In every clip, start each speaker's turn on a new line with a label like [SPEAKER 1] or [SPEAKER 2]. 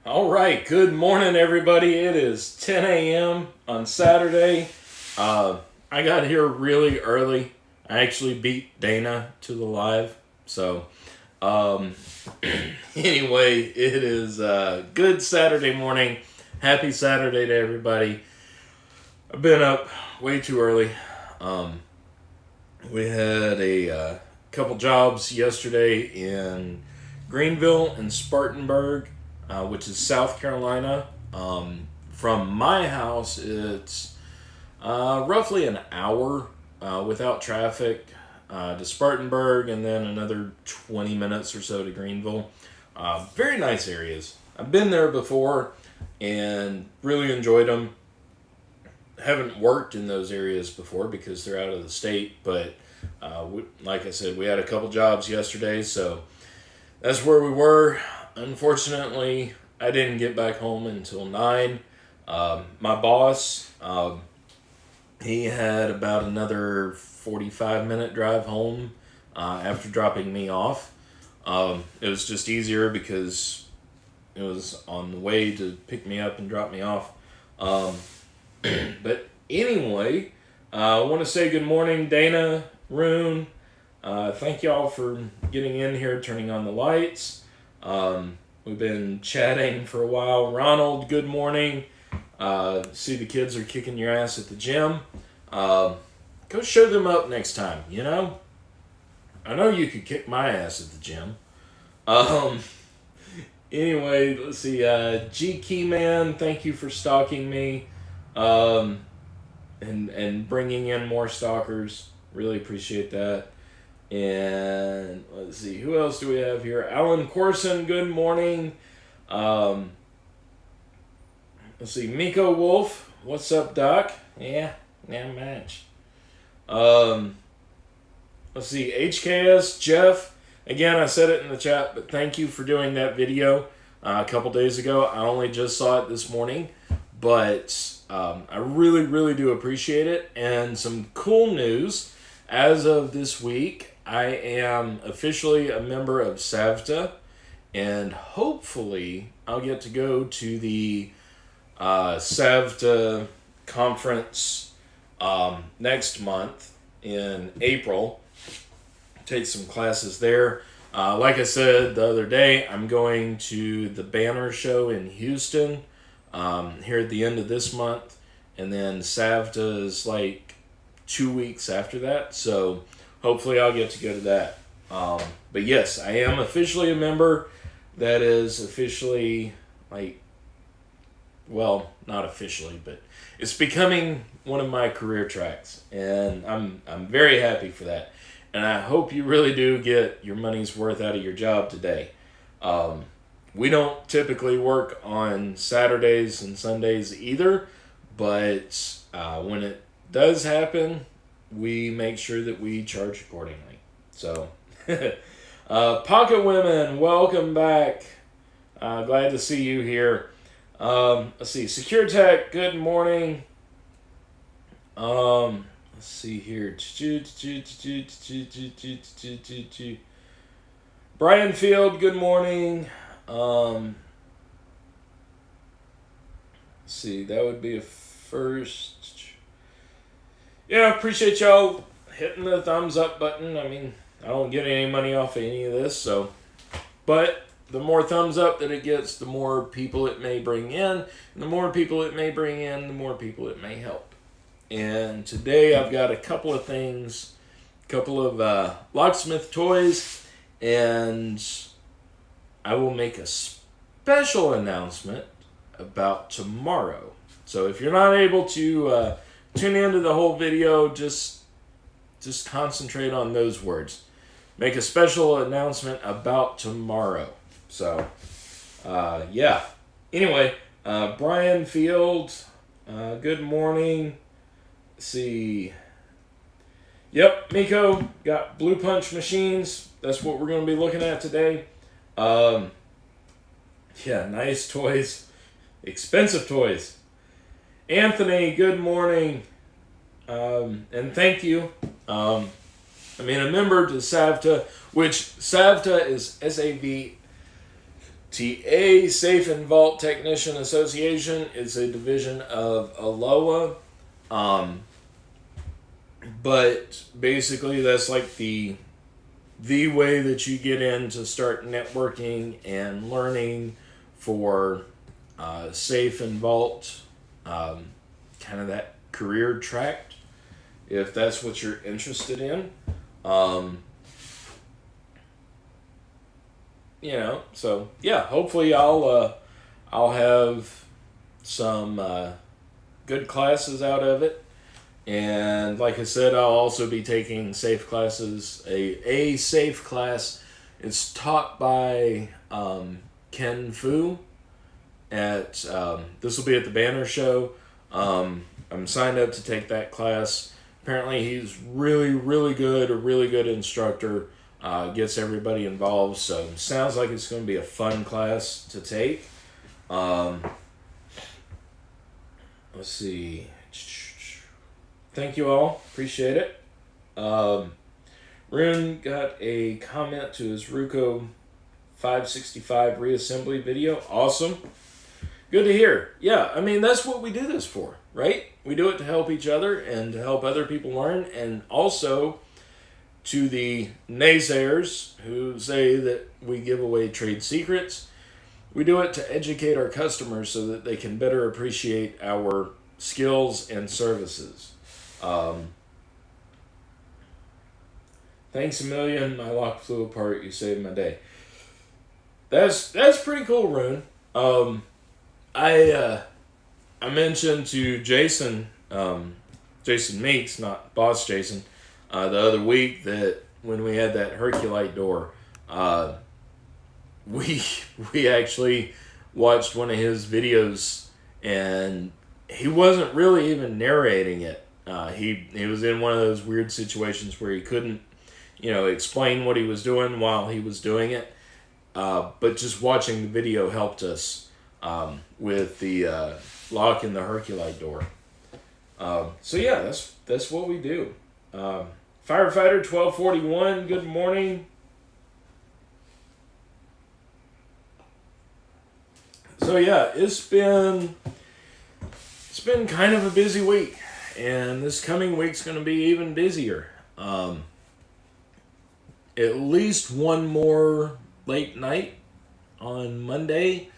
[SPEAKER 1] All right, good morning, everybody. It is 10 a.m. on Saturday. I got here really early. I actually beat Dana to the live. So, um, anyway, it is a good Saturday morning. Happy Saturday to everybody. I've been up way too early. Um, we had a couple jobs yesterday in Greenville and Spartanburg, which is South Carolina. From my house, it's roughly an hour without traffic to Spartanburg, and then another 20 minutes or so to Greenville. Very nice areas. I've been there before and really enjoyed them. Haven't worked in those areas before because they're out of the state, but like I said, we had a couple jobs yesterday, so that's where we were. Unfortunately, I didn't get back home until 9. My boss, he had about another 45-minute drive home after dropping me off. It was just easier because it was on the way to pick me up and drop me off. But anyway, I want to say good morning, Dana, Rune. Thank y'all for getting in here, turning on the lights. We've been chatting for a while. Ronald, good morning. See the kids are kicking your ass at the gym. Go show them up next time, you know? I know you could kick my ass at the gym. Anyway, let's see. G Keyman, thank you for stalking me. And bringing in more stalkers. Really appreciate that. And let's see, who else do we have here? Alan Corson, good morning. Let's see, Miko Wolf, what's up, Doc? Yeah, much. Let's see, HKS, Jeff. Again, I said it in the chat, but thank you for doing that video a couple days ago. I only just saw it this morning, but I really, really do appreciate it. And some cool news. As of this week, I am officially a member of SAVTA, and hopefully I'll get to go to the SAVTA conference next month in April. Take some classes there. Like I said the other day, I'm going to the Banner Show in Houston here at the end of this month, and then SAVTA is like 2 weeks after that, so hopefully I'll get to go to that. But yes, I am officially a member. That is officially, well, not officially, but it's becoming one of my career tracks, and I'm very happy for that. And I hope you really do get your money's worth out of your job today. We don't typically work on Saturdays and Sundays either, but when it does happen, we make sure that we charge accordingly. So, Pocket Women, welcome back. Glad to see you here. Let's see, Secure Tech, good morning. Let's see here. Brian Field, good morning. Let's see, that would be a first. Yeah, appreciate y'all hitting the thumbs up button. I mean, I don't get any money off of any of this, so. But the more thumbs up that it gets, the more people it may bring in. And the more people it may bring in, the more people it may help. And today I've got a couple of things, a couple of locksmith toys, and I will make a special announcement about tomorrow. So if you're not able to tune into the whole video, just concentrate on those words. Make a special announcement about tomorrow. So, yeah. Anyway, Brian Field, good morning. Let's see. Yep, Miko got Blue Punch machines. That's what we're going to be looking at today. Yeah, nice toys. Expensive toys. Anthony, good morning. And thank you. A member to SAVTA, which SAVTA is SAV. TA, Safe and Vault Technician Association, is a division of ALOA. But basically that's like the way that you get in to start networking and learning for Safe and Vault, kind of that career track, if that's what you're interested in. So yeah, hopefully I'll have some good classes out of it. And like I said, I'll also be taking safe classes. A safe class is taught by Ken Fu at this will be at the Banner Show. I'm signed up to take that class. Apparently he's really good, a really good instructor. Gets everybody involved, so sounds like it's going to be a fun class to take. Let's see. Thank you all. Appreciate it. Rune got a comment to his Ruko 565 reassembly video. Awesome. Good to hear. Yeah, I mean, that's what we do this for, right? We do it to help each other and to help other people learn, and also to the naysayers who say that we give away trade secrets. We do it to educate our customers so that they can better appreciate our skills and services. Thanks a million. My lock flew apart. You saved my day. That's pretty cool, Rune. I mentioned to Jason, Jason Meeks, not Boss Jason, the other week that when we had that Herculite door, we actually watched one of his videos, and he wasn't really even narrating it. He was in one of those weird situations where he couldn't, explain what he was doing while he was doing it. But just watching the video helped us with the lock in the Herculite door. So yeah, that's what we do. Firefighter 1241, good morning. So yeah, it's been kind of a busy week, and this coming week's going to be even busier. At least one more late night on Monday,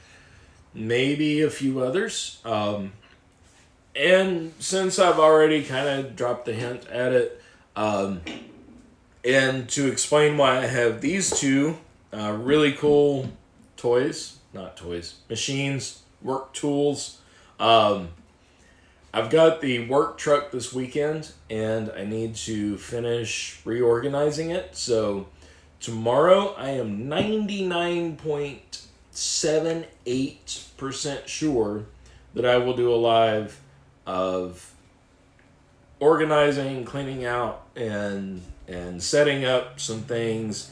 [SPEAKER 1] maybe a few others. And since I've already kind of dropped the hint at it, and to explain why I have these two really cool machines, work tools. I've got the work truck this weekend, and I need to finish reorganizing it. So tomorrow I am 99.78% sure that I will do a live of organizing, cleaning out, and setting up some things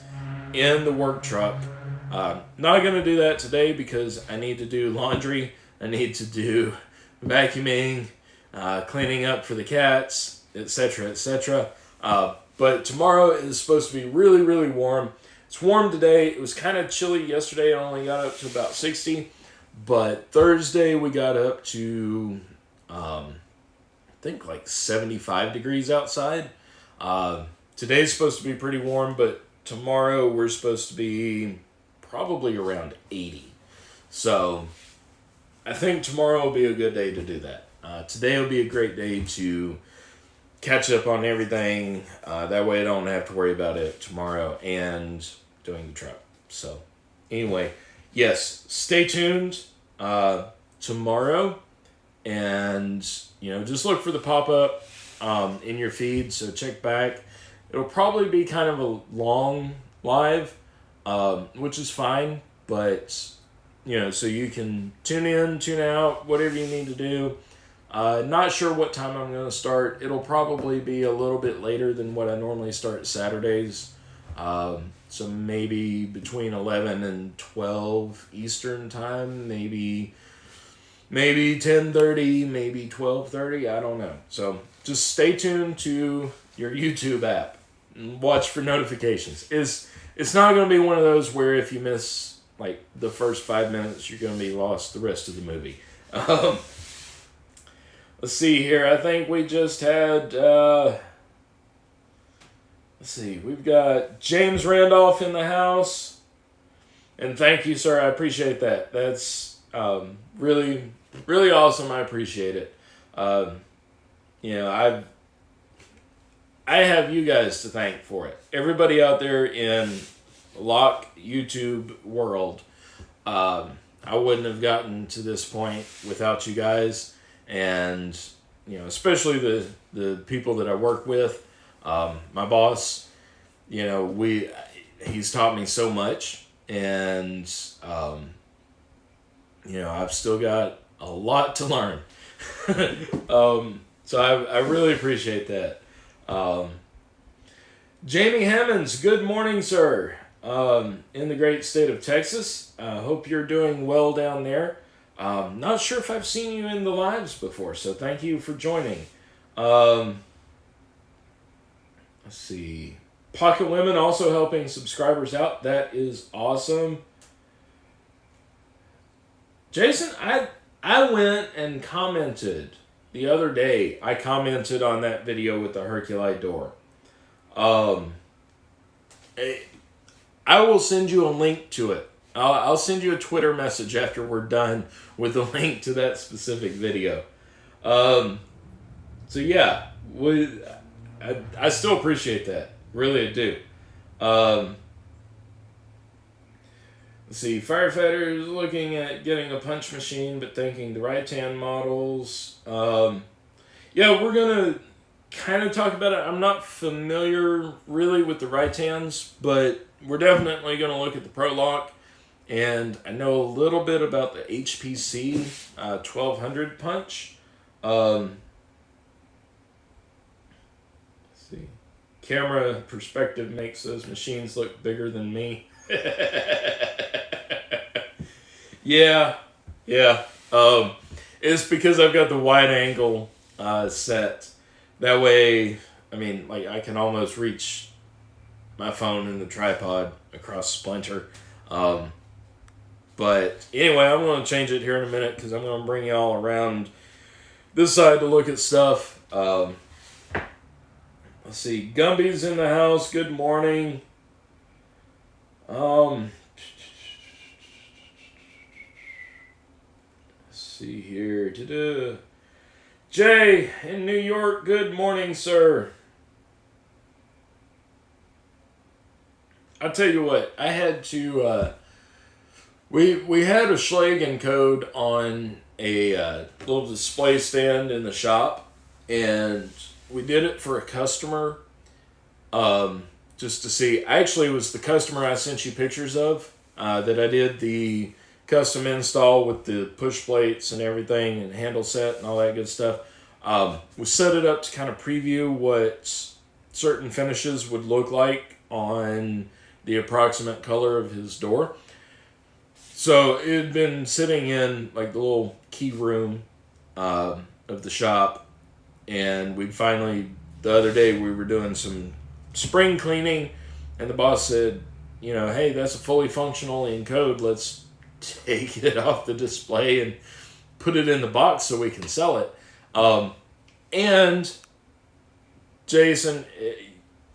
[SPEAKER 1] in the work truck. Not going to do that today because I need to do laundry. I need to do vacuuming, cleaning up for the cats, etc., etc. But tomorrow is supposed to be really, really warm. It's warm today. It was kind of chilly yesterday. I only got up to about 60. But Thursday we got up to, I think like 75 degrees outside. Today's supposed to be pretty warm, but tomorrow we're supposed to be probably around 80. So I think tomorrow will be a good day to do that. Today will be a great day to catch up on everything. That way I don't have to worry about it tomorrow and doing the truck. So anyway, yes, stay tuned tomorrow, and just look for the pop-up in your feed, so check back. It'll probably be kind of a long live, which is fine, but so you can tune in, tune out, whatever you need to do. Not sure what time I'm going to start. It'll probably be a little bit later than what I normally start Saturdays. So maybe between 11 and 12 Eastern time, maybe 10:30, maybe 12:30, I don't know. So just stay tuned to your YouTube app and watch for notifications. It's not going to be one of those where if you miss like the first 5 minutes, you're going to be lost the rest of the movie. Let's see here. I think we just had, let's see, we've got James Randolph in the house. And thank you, sir. I appreciate that. That's really, really awesome. I appreciate it. You know, I have you guys to thank for it. Everybody out there in Lock YouTube world, I wouldn't have gotten to this point without you guys, and you know, especially the people that I work with. My boss, you know, he's taught me so much, and you know, I've still got a lot to learn. So I really appreciate that. Jamie Hammonds, good morning, sir. In the great state of Texas. Hope you're doing well down there. Not sure if I've seen you in the lives before, so thank you for joining. Let's see. Pocket Women also helping subscribers out. That is awesome. Jason, I went and commented the other day. I commented on that video with the Herculi door. I will send you a link to it. I'll send you a Twitter message after we're done with a link to that specific video. So yeah, I still appreciate that. Really, I do. Let's see. Firefighters looking at getting a punch machine, but thinking the right-hand models. Yeah, we're going to kind of talk about it. I'm not familiar really with the right-hands, but we're definitely going to look at the Pro Lock. And I know a little bit about the HPC 1200 punch. Let's see. Camera perspective makes those machines look bigger than me. Yeah. It's because I've got the wide angle set. That way, I mean, like I can almost reach my phone and the tripod across Splinter. But anyway, I'm going to change it here in a minute because I'm going to bring you all around this side to look at stuff. Let's see. Gumby's in the house. Good morning. Let's see here. Ta-da. Jay in New York. Good morning, sir. I'll tell you what. I had to... We had a Schlagen code on a little display stand in the shop, and we did it for a customer just to see. Actually, it was the customer I sent you pictures of that I did the custom install with the push plates and everything and handle set and all that good stuff. We set it up to kind of preview what certain finishes would look like on the approximate color of his door. So it had been sitting in like the little key room of the shop, and we finally, the other day we were doing some spring cleaning, and the boss said, you know, hey, that's a fully functional encode. Let's take it off the display and put it in the box so we can sell it. And Jason,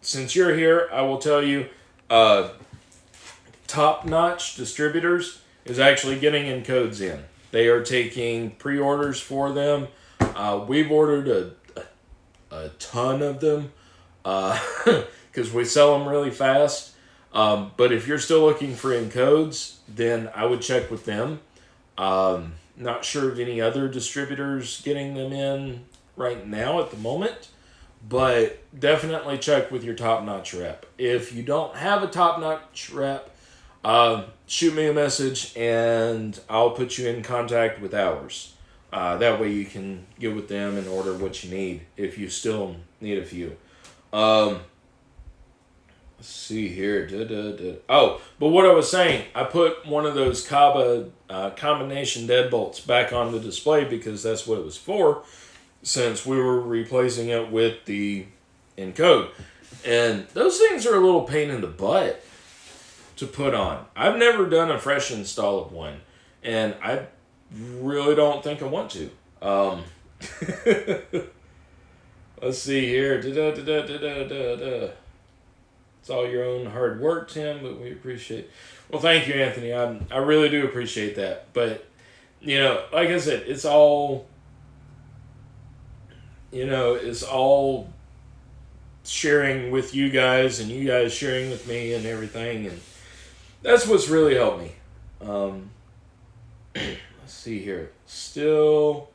[SPEAKER 1] since you're here, I will tell you, Top Notch Distributors is actually getting encodes in. They are taking pre-orders for them. We've ordered a ton of them because we sell them really fast. But if you're still looking for encodes, then I would check with them. Not sure of any other distributors getting them in right now at the moment, but definitely check with your Top Notch rep. If you don't have a Top Notch rep, shoot me a message and I'll put you in contact with ours. That way you can get with them and order what you need if you still need a few. Let's see here. Oh, but what I was saying, I put one of those Kaba combination deadbolts back on the display because that's what it was for, since we were replacing it with the encode. And those things are a little pain in the butt. to put on. I've never done a fresh install of one, and I really don't think I want to. Let's see here. It's all your own hard work, Tim, but we appreciate. Well, thank you, Anthony. I really do appreciate that. But like I said, it's all sharing with you guys and you guys sharing with me and everything, and that's what's really helped me. Let's see here. Still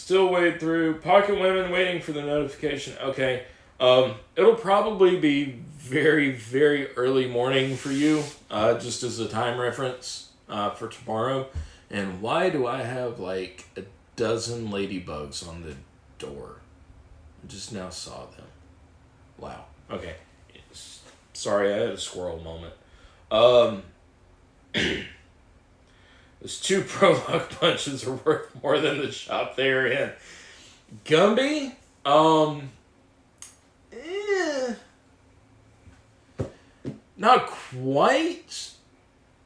[SPEAKER 1] wade through. Pocket Women waiting for the notification. Okay. It'll probably be very, very early morning for you, just as a time reference for tomorrow. And why do I have like a dozen ladybugs on the door? I just now saw them. Wow. Okay. Sorry, I had a squirrel moment. Those 2 Pro Lock punches are worth more than the shop they're in. Gumby? Not quite,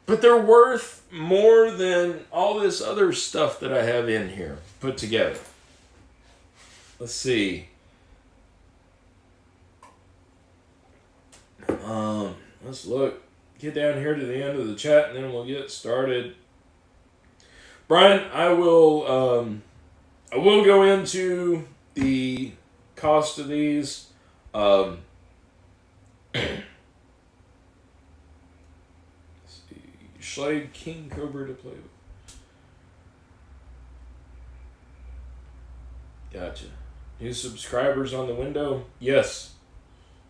[SPEAKER 1] but they're worth more than all this other stuff that I have in here put together. Let's see. Let's look. Get down here to the end of the chat, and then we'll get started. Brian, I will go into the cost of these. Let's see. Schlage King Cobra to play with. Gotcha. New subscribers on the window? Yes.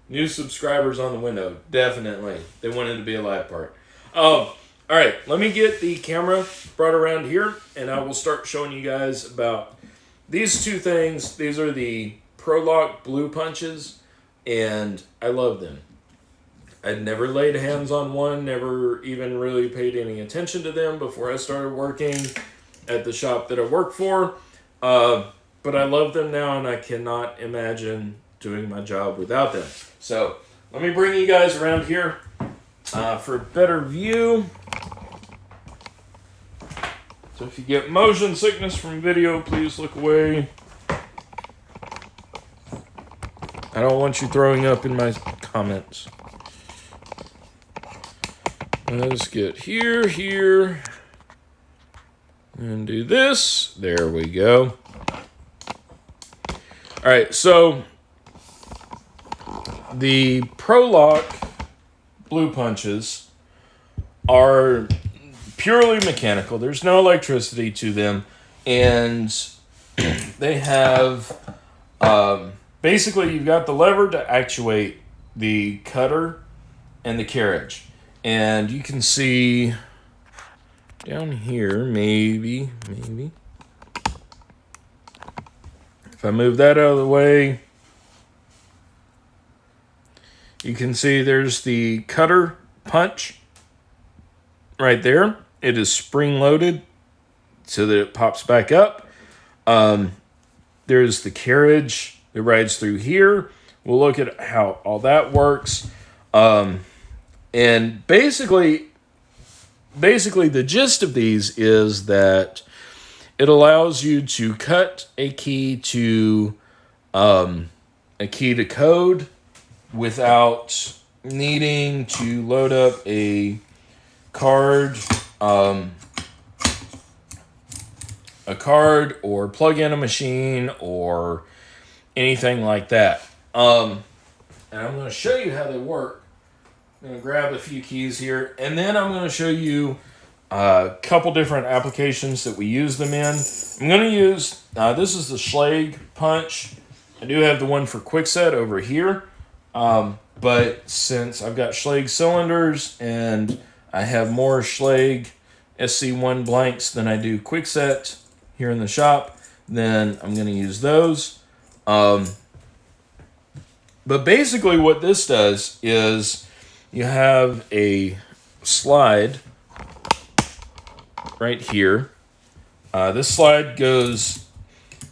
[SPEAKER 1] New subscribers on the window. Definitely. They wanted to be a live part. All right. Let me get the camera brought around here, and I will start showing you guys about these 2 things. These are the Pro Lock Blue Punches, and I love them. I'd never laid hands on one, never even really paid any attention to them before I started working at the shop that I work for. But I love them now, and I cannot imagine doing my job without them. So let me bring you guys around here for a better view. So if you get motion sickness from video, please look away. I don't want you throwing up in my comments. Let's get here, and do this. There we go. All right, so the Pro Lock Blue Punches are purely mechanical. There's no electricity to them, and they have basically you've got the lever to actuate the cutter and the carriage. And you can see down here, maybe. If I move that out of the way, you can see there's the cutter punch right there. It is spring-loaded so that it pops back up. There's the carriage that rides through here. We'll look at how all that works. And basically the gist of these is that it allows you to cut a key to code without needing to load up a card or plug in a machine or anything like that. And I'm going to show you how they work. I'm going to grab a few keys here, and then I'm going to show you a couple different applications that we use them in. I'm going to use, this is the Schlage punch. I do have the one for Quickset over here, but since I've got Schlage cylinders and I have more Schlage SC1 blanks than I do Quickset here in the shop, then I'm going to use those. But basically what this does is you have a slide right here. This slide goes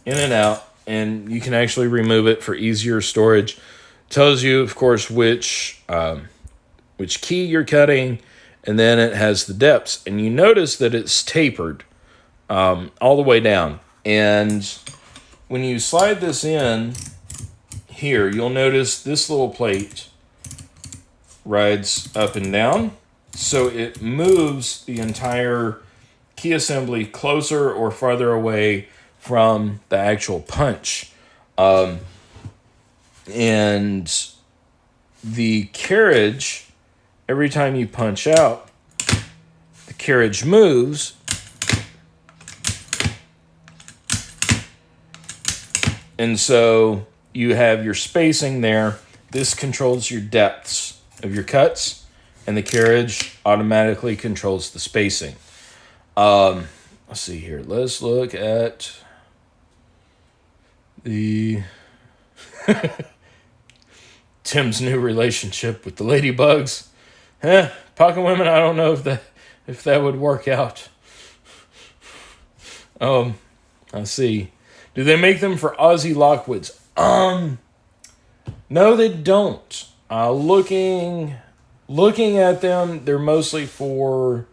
[SPEAKER 1] in and out, and you can actually remove it for easier storage. Tells you, of course, which which key you're cutting, and then it has the depths. And you notice that it's tapered all the way down. And when you slide this in here, you'll notice this little plate rides up and down. So it moves the entire key assembly closer or farther away from the actual punch. And the carriage, every time you punch out, the carriage moves. And so you have your spacing there. This controls your depths of your cuts, and the carriage automatically controls the spacing. Let's see here. Let's look at the Tim's new relationship with the ladybugs. Pocket women, I don't know if that would work out. Let's see. Do they make them for Aussie Lockwoods? No, they don't. Looking at them, they're mostly for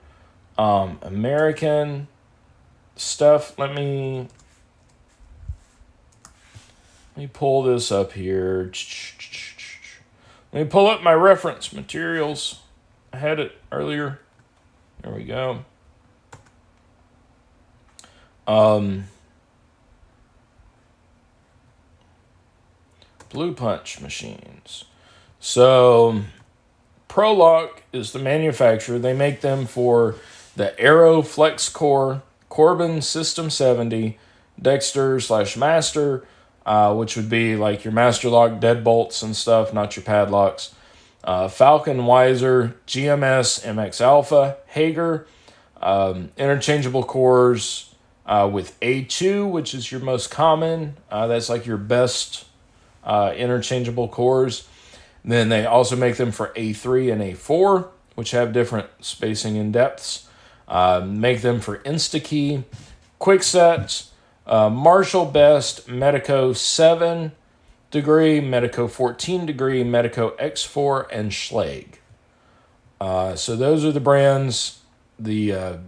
[SPEAKER 1] American stuff. Let me pull this up here. Let me pull up my reference materials. I had it earlier. There we go. Blue punch machines. So ProLock is the manufacturer. They make them for the Aero Flex Core, Corbin System 70, Dexter/Master, which would be like your Master Lock deadbolts and stuff, not your padlocks. Falcon Weiser, GMS MX Alpha, Hager, interchangeable cores with A2, which is your most common. That's like your best interchangeable cores. Then they also make them for A3 and A4, which have different spacing and depths. Make them for InstaKey, Quickset, Marshall Best, Medico 7 degree, Medico 14 degree, Medico X4, and Schlage. So those are the brands, the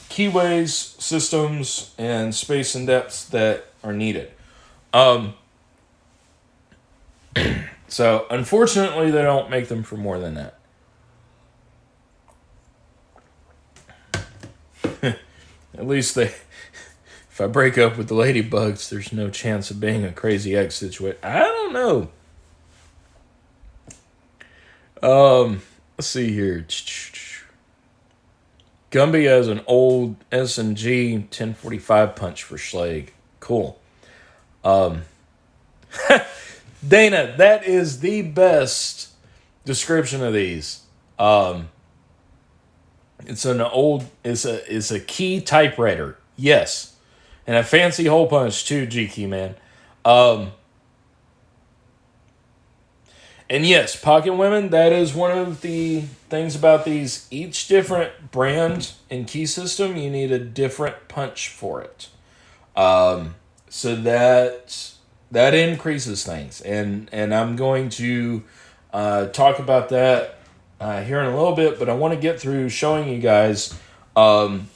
[SPEAKER 1] keyways, systems, and space and depths that are needed. So unfortunately, they don't make them for more than that. At least if I break up with the ladybugs, there's no chance of being a crazy ex situation. I don't know. Let's see here. Gumby has an old S&G 1045 punch for Schlage. Cool. Dana, that is the best description of these. It's a key typewriter. Yes. And a fancy hole punch too, G-Key man. And yes, pocket women, that is one of the things about these. Each different brand and key system, you need a different punch for it. So that increases things. And I'm going to talk about that here in a little bit, but I want to get through showing you guys kind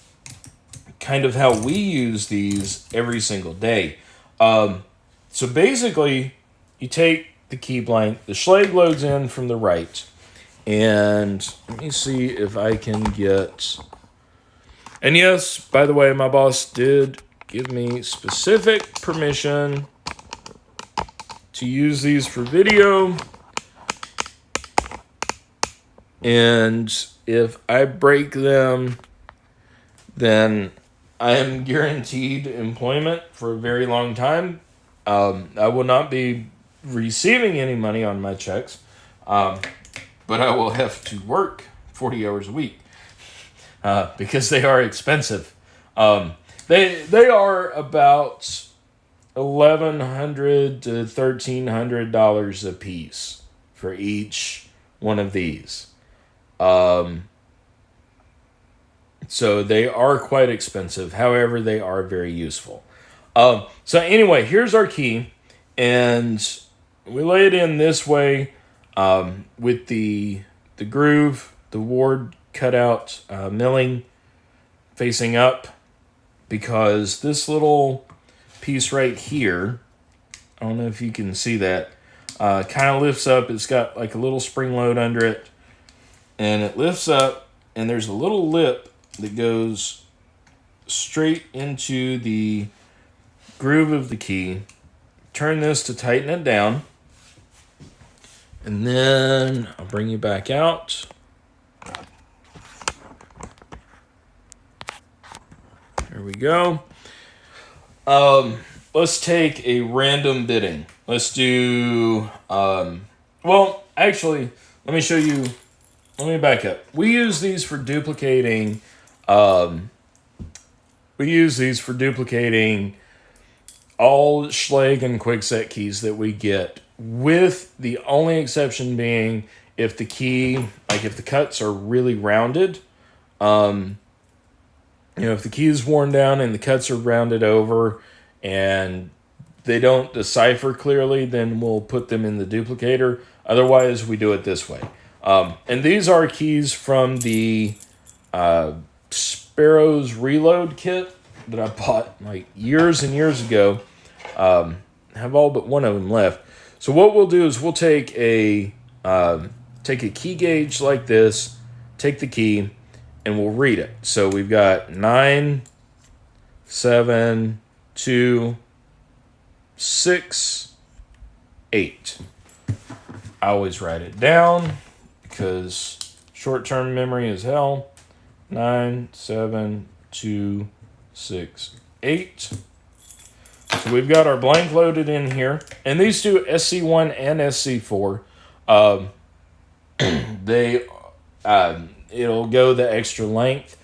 [SPEAKER 1] of how we use these every single day. So basically, you take the key blank, the Schlage loads in from the right, and let me see if I can get... And yes, by the way, my boss did give me specific permission to use these for video. And if I break them, then I am guaranteed employment for a very long time. I will not be receiving any money on my checks, but I will have to work 40 hours a week because they are expensive. They are about $1,100 to $1,300 a piece for each one of these. So they are quite expensive. However, they are very useful. So anyway, here's our key, and we lay it in this way with the the groove, the ward cutout milling facing up, because this little piece right here, I don't know if you can see that, kind of lifts up. It's got like a little spring load under it, and it lifts up, and there's a little lip that goes straight into the groove of the key. Turn this to tighten it down, and then I'll bring you back out. There we go. Let's take a random bidding. Let's do, well, actually, let me show you. Let me back up. We use these for duplicating, all Schlage and Quickset keys that we get, with the only exception being if the key, like if the cuts are really rounded, if the key is worn down and the cuts are rounded over and they don't decipher clearly, then we'll put them in the duplicator. Otherwise, we do it this way. And these are keys from the Sparrow's Reload kit that I bought like years and years ago. Have all but one of them left. So what we'll do is we'll take a key gauge like this, take the key, and we'll read it. So we've got 9, 7, 2, 6, 8. I always write it down because short-term memory is hell. 9, 7, 2, 6, 8. So we've got our blank loaded in here. And these two, SC1 and SC4, it'll go the extra length.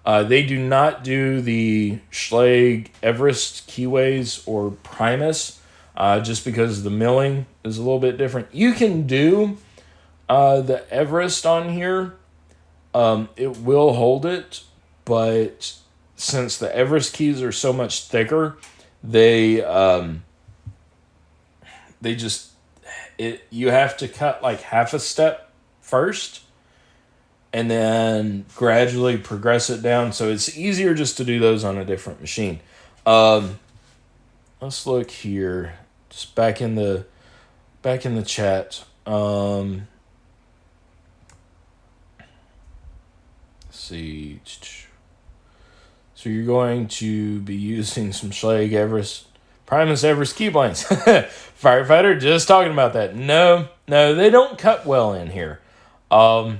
[SPEAKER 1] They do not do the Schlage Everest keyways or Primus, just because the milling is a little bit different. You can do the Everest on here. It will hold it, but since the Everest keys are so much thicker, you have to cut like half a step first and then gradually progress it down. So it's easier just to do those on a different machine. Let's look here. Just back in the chat. Let's see. So you're going to be using some Schlage Primus Everest key blanks. Firefighter, just talking about that. No, they don't cut well in here. Let's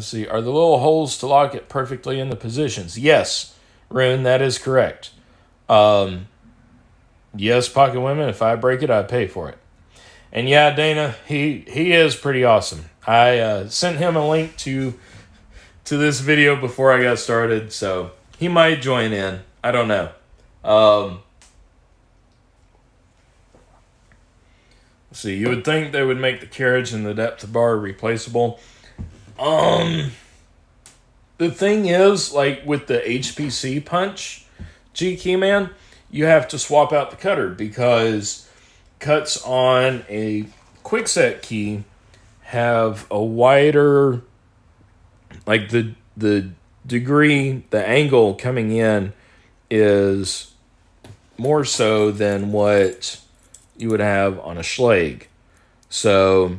[SPEAKER 1] see. Are the little holes to lock it perfectly in the positions? Yes, Rune, that is correct. Yes, Pocket Women, if I break it, I pay for it. And yeah, Dana, he is pretty awesome. I sent him a link to this video before I got started, so he might join in. I don't know. Let's see. You would think they would make the carriage and the depth bar replaceable. The thing is, like with the HPC punch G Keyman, you have to swap out the cutter because cuts on a Quickset key have a wider, like the degree, the angle coming in is more so than what you would have on a Schlage. So,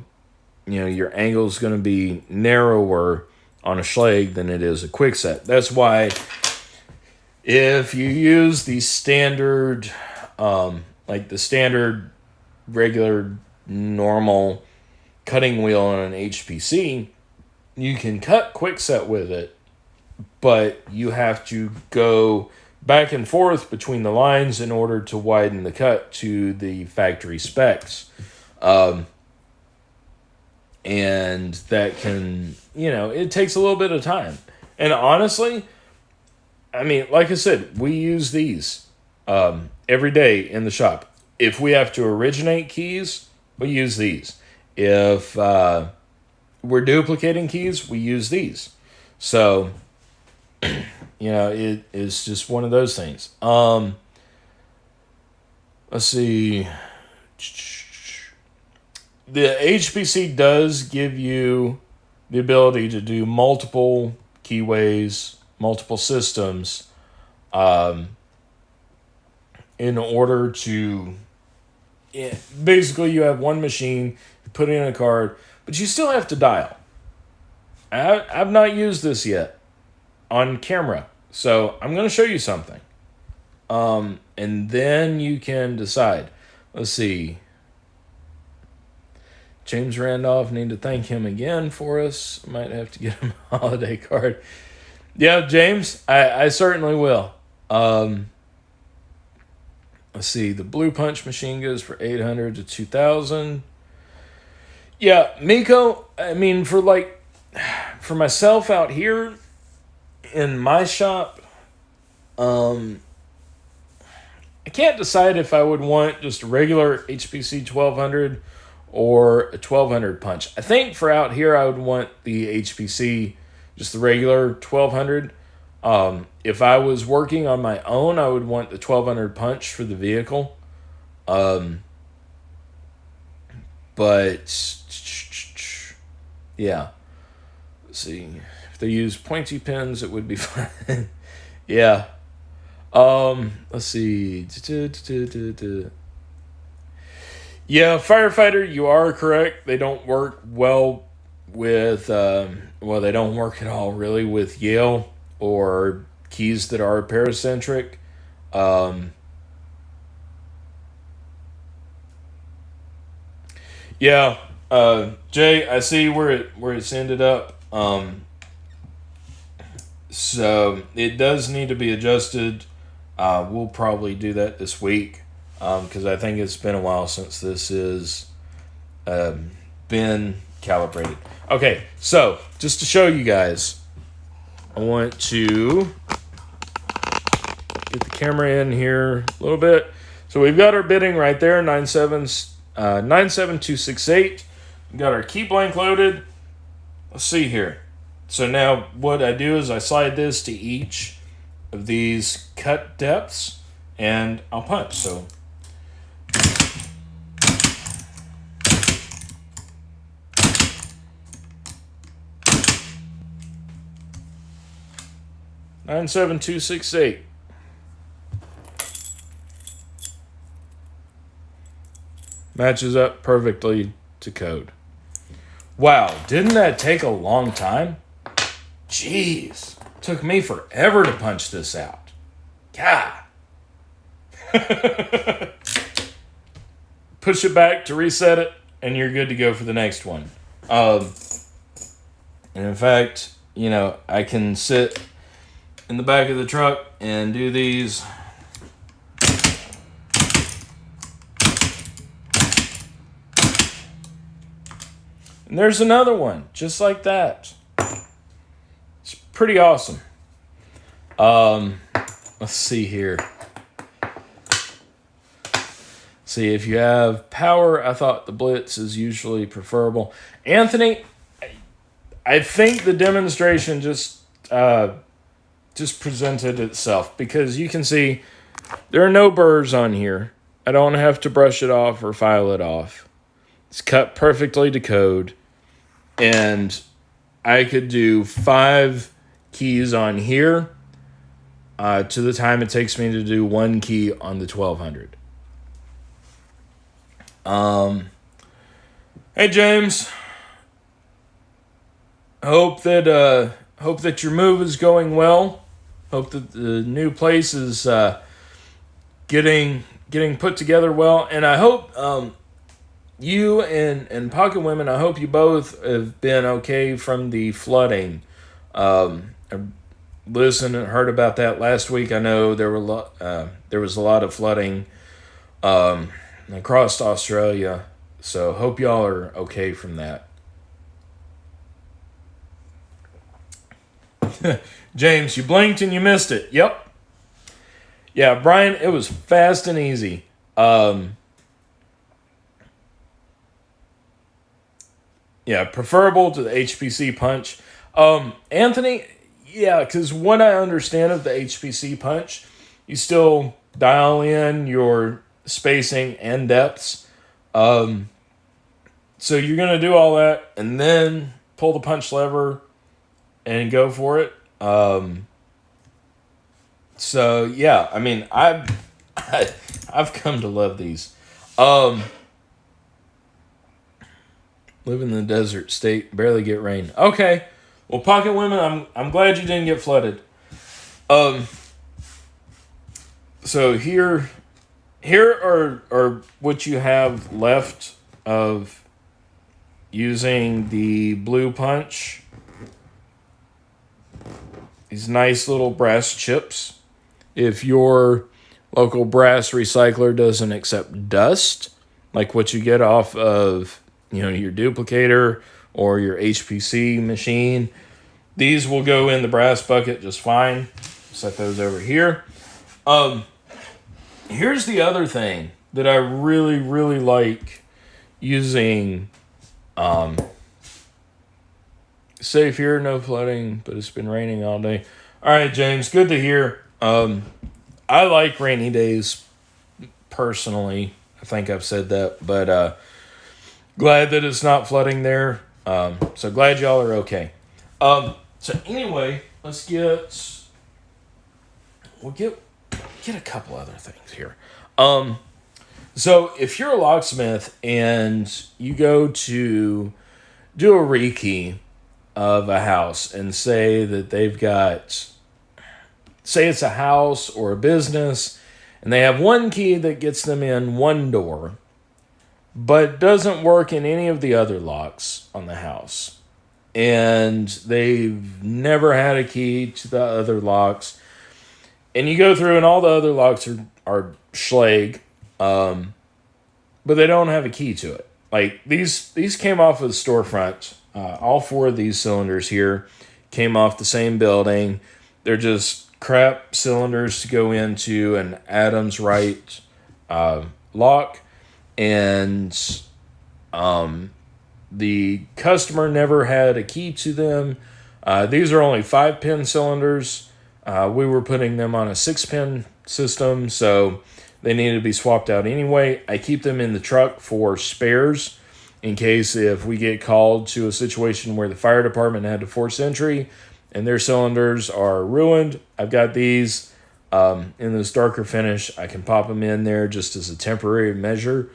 [SPEAKER 1] your angle is going to be narrower on a Schlage than it is a Quickset. That's why if you use the standard, like the standard regular normal cutting wheel on an HPC, you can cut Quickset with it, but you have to go back and forth between the lines in order to widen the cut to the factory specs. And that can, it takes a little bit of time. And honestly, I mean, like I said, we use these every day in the shop. If we have to originate keys, we use these. If we're duplicating keys, we use these. So, it is just one of those things. Let's see. the HPC does give you the ability to do multiple keyways, multiple systems, in order to... basically, you have one machine, you put in a card, but you still have to dial. I've not used this yet on camera, so I'm going to show you something. And then you can decide. Let's see. James Randolph, need to thank him again for us. Might have to get him a holiday card. Yeah, James, I certainly will. Let's see. The Blue Punch machine goes for $800 to $2,000. Yeah, Miko, I mean, for myself out here in my shop, I can't decide if I would want just a regular HPC 1200 or a 1200 punch. I think for out here, I would want the HPC, just the regular 1200. If I was working on my own, I would want the 1200 punch for the vehicle. But yeah, let's see. If they use pointy pins, it would be fine. Yeah. Let's see. Yeah, firefighter, you are correct. They don't work well with, they don't work at all really with Yale or keys that are paracentric. Yeah, Jay, I see where it's ended up. So it does need to be adjusted. We'll probably do that this week because I think it's been a while since this has been calibrated. Okay, so just to show you guys, I want to get the camera in here a little bit. So we've got our bidding right there, 97268. We've got our key blank loaded. Let's see here. So now what I do is I slide this to each of these cut depths and I'll punch. So nine seven two six eight. Matches up perfectly to code. Wow, didn't that take a long time? Jeez, took me forever to punch this out. God. Push it back to reset it, and you're good to go for the next one. And in fact, I can sit in the back of the truck and do these. And there's another one, just like that. It's pretty awesome. Let's see here. See, if you have power, I thought the Blitz is usually preferable. Anthony, I think the demonstration just presented itself because you can see there are no burrs on here. I don't have to brush it off or file it off. It's cut perfectly to code. And I could do 5 keys on here to the time it takes me to do 1 key on the 1200. Hey James, hope that your move is going well. Hope that the new place is getting put together well, and I hope you and Pocket Women, I hope you both have been okay from the flooding. I listened and heard about that last week. I know there was a lot of flooding across Australia, so hope y'all are okay from that. James, you blinked and you missed it. Yep. Yeah, Brian, it was fast and easy. Yeah, preferable to the HPC punch. Anthony, yeah, because what I understand of the HPC punch, you still dial in your spacing and depths. So So you're going to do all that and then pull the punch lever and go for it. So yeah, I mean, I've come to love these. Live in the desert state, barely get rain. Okay, well, Pocket Women, I'm glad you didn't get flooded. So here are what you have left of using the blue punch. These nice little brass chips. If your local brass recycler doesn't accept dust, like what you get off of, your duplicator or your HPC machine, these will go in the brass bucket just fine. Set those over here. Here's the other thing that I really, really like using. Safe here, no flooding, but it's been raining all day. All right, James, good to hear. I like rainy days personally. I think I've said that, but glad that it's not flooding there. So glad y'all are okay. So anyway, we'll get a couple other things here. So if you're a locksmith and you go to do a rekey of a house and say that say it's a house or a business and they have one key that gets them in one door, but doesn't work in any of the other locks on the house. And they've never had a key to the other locks. And you go through and all the other locks are schlag, but they don't have a key to it. Like these came off of the storefront. All four of these cylinders here came off the same building. They're just crap cylinders to go into an Adams Wright lock. And the customer never had a key to them. These are only 5-pin cylinders. We were putting them on a 6-pin system, so they needed to be swapped out anyway. I keep them in the truck for spares in case if we get called to a situation where the fire department had to force entry and their cylinders are ruined. I've got these in this darker finish. I can pop them in there just as a temporary measure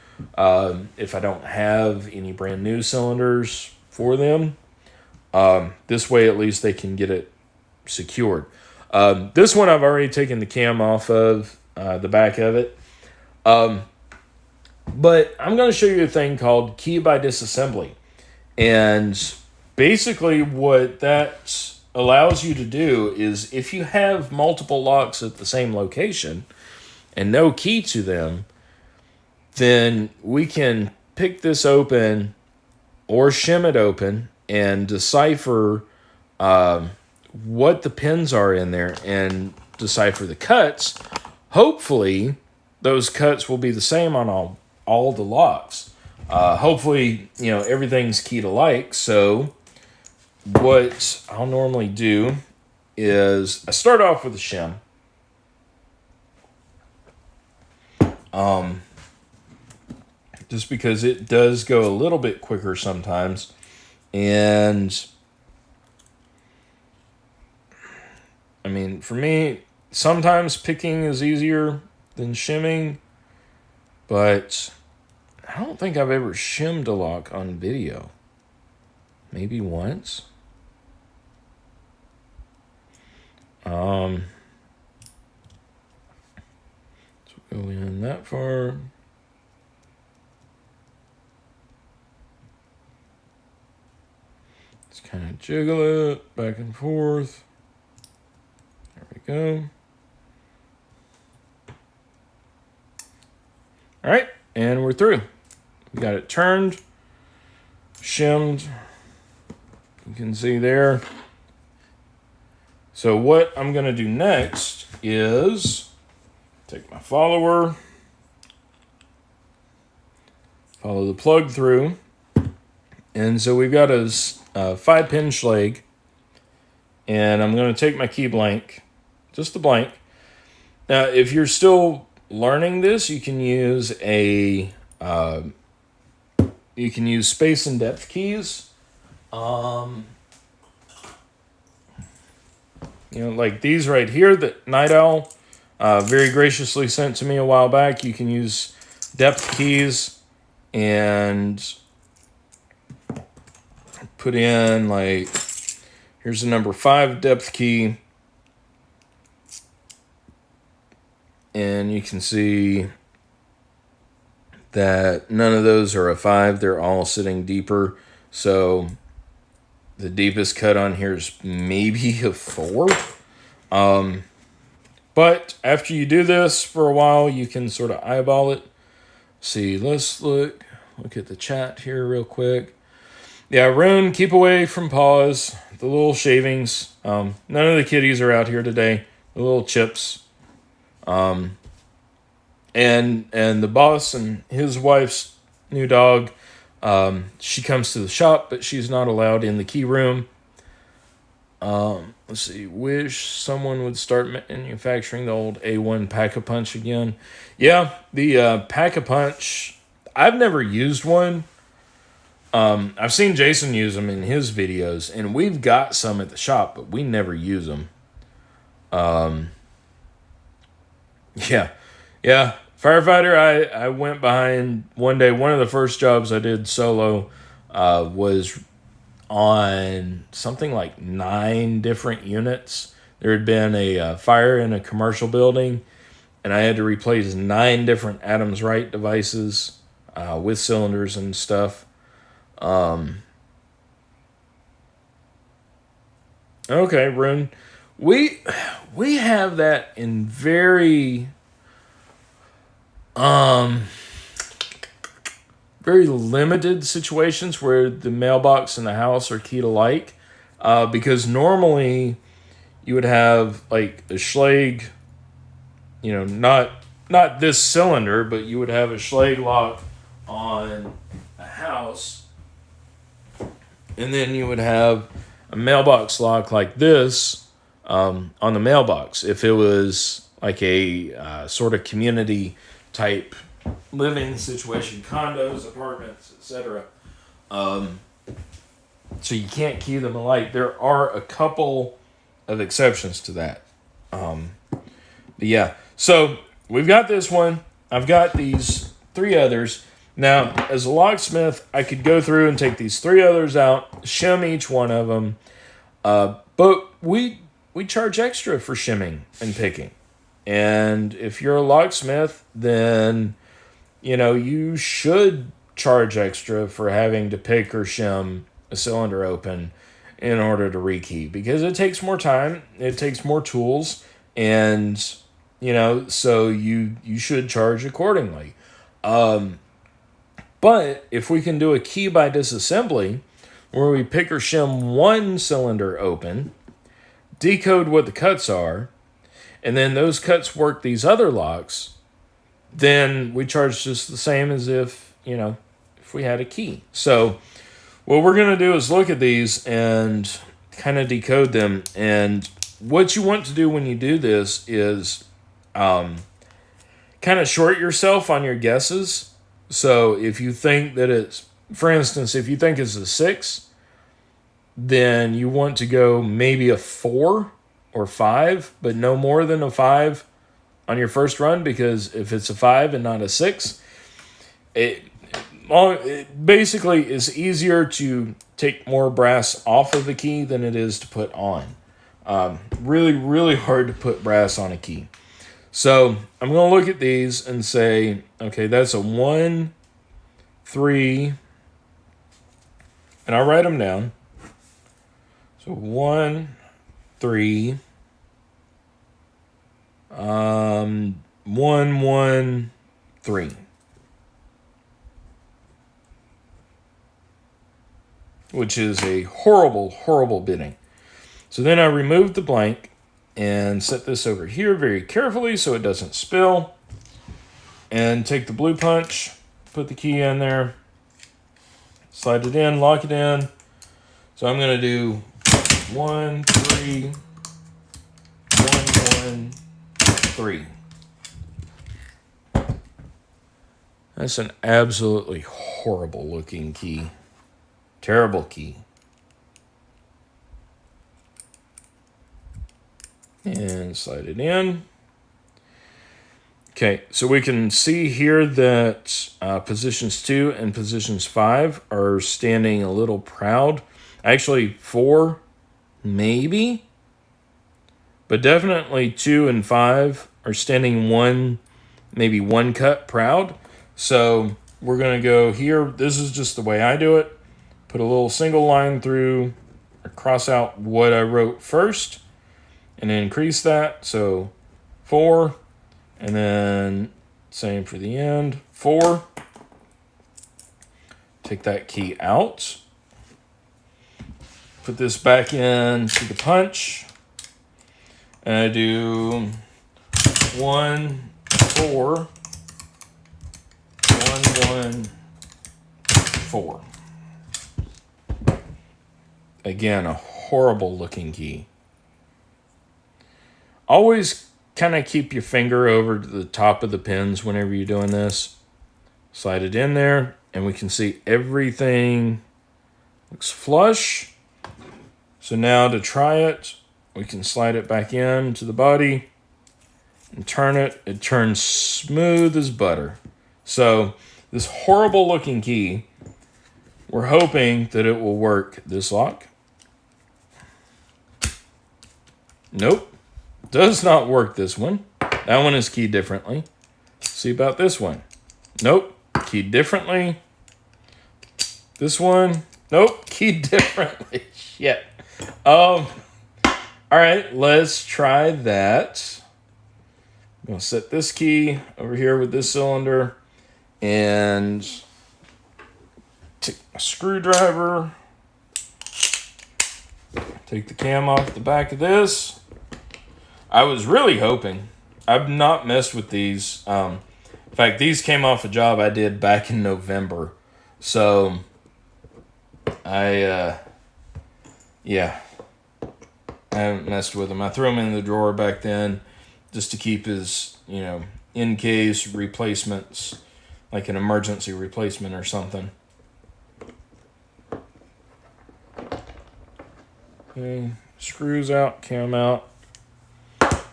[SPEAKER 1] if I don't have any brand new cylinders for them. This way, at least they can get it secured. This one I've already taken the cam off of the back of it. But I'm going to show you a thing called key by disassembly. And basically what that allows you to do is if you have multiple locks at the same location and no key to them, then we can pick this open or shim it open and decipher what the pins are in there and decipher the cuts. Hopefully, those cuts will be the same on all the locks. Hopefully, everything's keyed alike. So what I'll normally do is I start off with a shim. Just because it does go a little bit quicker sometimes. And I mean, for me, sometimes picking is easier than shimming, but I don't think I've ever shimmed a lock on video. Maybe once. So go in that far. Just kind of jiggle it back and forth. There we go. All right, and we're through. We got it turned, shimmed. You can see there. So what I'm going to do next is take my follower, follow the plug through. And so we've got a 5-pin schlag. And I'm going to take my key blank, just the blank. Now, if you're still learning this, you can use a you can use space and depth keys. Like these right here that Night Owl very graciously sent to me a while back. You can use depth keys and put in, like, here's the number 5 depth key. And you can see that none of those are a 5. They're all sitting deeper. So the deepest cut on here is maybe a 4. But after you do this for a while, you can sort of eyeball it. See, let's look at the chat here real quick. Yeah, Rune, keep away from paws, the little shavings. None of the kitties are out here today. The little chips. And the boss and his wife's new dog, she comes to the shop, but she's not allowed in the key room. Let's see. Wish someone would start manufacturing the old A1 Pack-a-Punch again. Yeah, the Pack-a-Punch, I've never used one. I've seen Jason use them in his videos, and we've got some at the shop, but we never use them. Yeah. Firefighter, I went behind one day. One of the first jobs I did solo was on something like 9 different units. There had been a fire in a commercial building, and I had to replace 9 different Adams Wright devices with cylinders and stuff. Okay, Rune. We have that in very very limited situations where the mailbox and the house are keyed alike, because normally you would have like a Schlage, not this cylinder, but you would have a Schlage lock on a house, and then you would have a mailbox lock like this on the mailbox if it was like a sort of community type living situation, condos, apartments, etc. So you can't key them alike. There are a couple of exceptions to that. But yeah, so we've got this one. I've got these 3 others. Now, as a locksmith, I could go through and take these 3 others out, shim each one of them. But we charge extra for shimming and picking. And if you're a locksmith, then, you should charge extra for having to pick or shim a cylinder open in order to rekey, because it takes more time, it takes more tools, and, so you should charge accordingly. But if we can do a key by disassembly, where we pick or shim one cylinder open, decode what the cuts are, and then those cuts work these other locks, then we charge just the same as if we had a key. So what we're going to do is look at these and kind of decode them. And what you want to do when you do this is kind of short yourself on your guesses. So if you think that it's, for instance, if you think it's a 6, then you want to go maybe a 4 or 5, but no more than a 5 on your first run, because if it's a 5 and not a 6, it basically is easier to take more brass off of the key than it is to put on. Really, really hard to put brass on a key. So I'm going to look at these and say, okay, that's a 1, 3, and I'll write them down. So 1, 3, 1, 1, 3. Which is a horrible, horrible bidding. So then I removed the blank and set this over here very carefully so it doesn't spill. And take the blue punch, put the key in there, slide it in, lock it in. So I'm going to do 1, 3, 1, 1, 3. That's an absolutely horrible looking key. Terrible key. And slide it in. Okay, so we can see here that positions 2 and positions 5 are standing a little proud. Actually, 4, maybe. But definitely 2 and 5 are standing maybe one cut proud. So we're going to go here. This is just the way I do it. Put a little single line through, or cross out what I wrote first, and then increase that. So 4, and then same for the end, 4. Take that key out. Put this back into the punch. And I do 1, 4, 1, 1, 4. Again, a horrible looking key. Always kind of keep your finger over to the top of the pins whenever you're doing this. Slide it in there, and we can see everything looks flush. So now to try it, we can slide it back in to the body and turn it. It turns smooth as butter. So this horrible looking key, we're hoping that it will work this lock. Nope. Does not work this one. That one is keyed differently. See about this one. Nope. Keyed differently. This one. Nope. Keyed differently. Shit. All right. Let's try that. I'm going to set this key over here with this cylinder and take a screwdriver. Take the cam off the back of this. I was really hoping. I've not messed with these. In fact, these came off a job I did back in November. So, I haven't messed with them. I threw them in the drawer back then just to keep his, in case replacements, like an emergency replacement or something. Okay, screws out, cam out.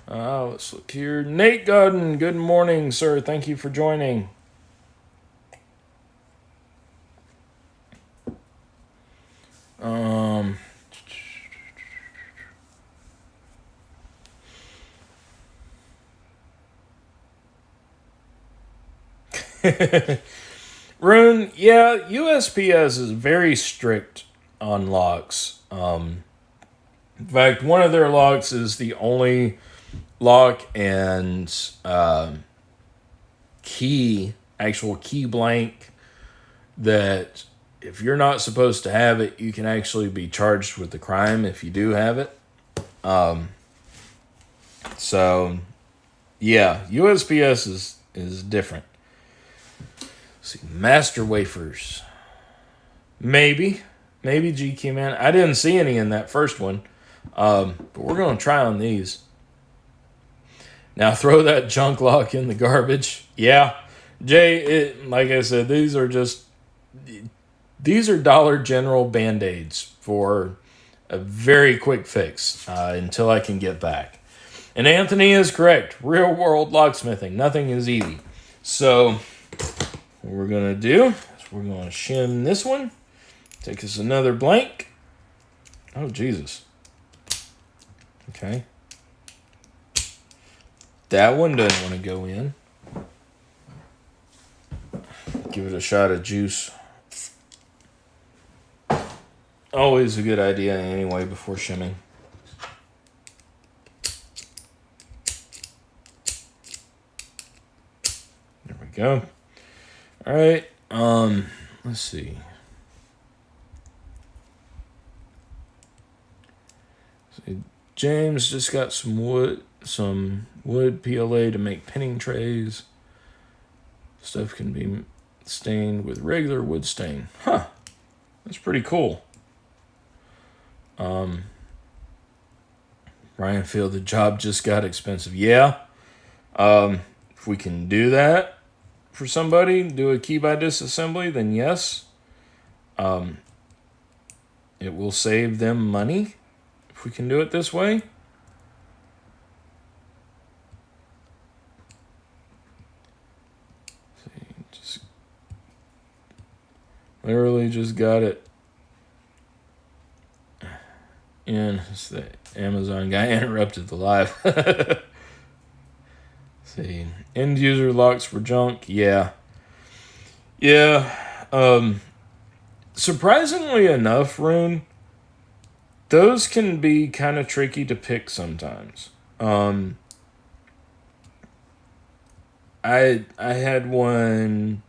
[SPEAKER 1] Let's look here. Nate Godden, good morning, sir. Thank you for joining. Rune, yeah, USPS is very strict on locks. In fact, one of their locks is the only lock and actual key blank that if you're not supposed to have it, you can actually be charged with the crime if you do have it. So, yeah, USPS is different. Let's see, Master Wafers. Maybe GQ Man. I didn't see any in that first one. But we're going to try on these. Now throw that junk lock in the garbage. Yeah. Jay, like I said, these are Dollar General Band-Aids for a very quick fix until I can get back. And Anthony is correct. Real world locksmithing. Nothing is easy. So what we're going to do is we're going to shim this one. Take us another blank. Oh, Jesus. Okay. That one doesn't want to go in. Give it a shot of juice. Always a good idea anyway before shimming. There we go. All right. Let's see. James just got some wood PLA to make pinning trays. Stuff can be stained with regular wood stain. Huh. That's pretty cool. Ryan Field, the job just got expensive. Yeah. If we can do that, for somebody, do a key by disassembly, then yes. It will save them money if we can do it this way. See, just literally just got it in. It's the Amazon guy interrupted the live. See, end user locks were junk. Yeah. Surprisingly enough, Rune, those can be kind of tricky to pick sometimes. I had one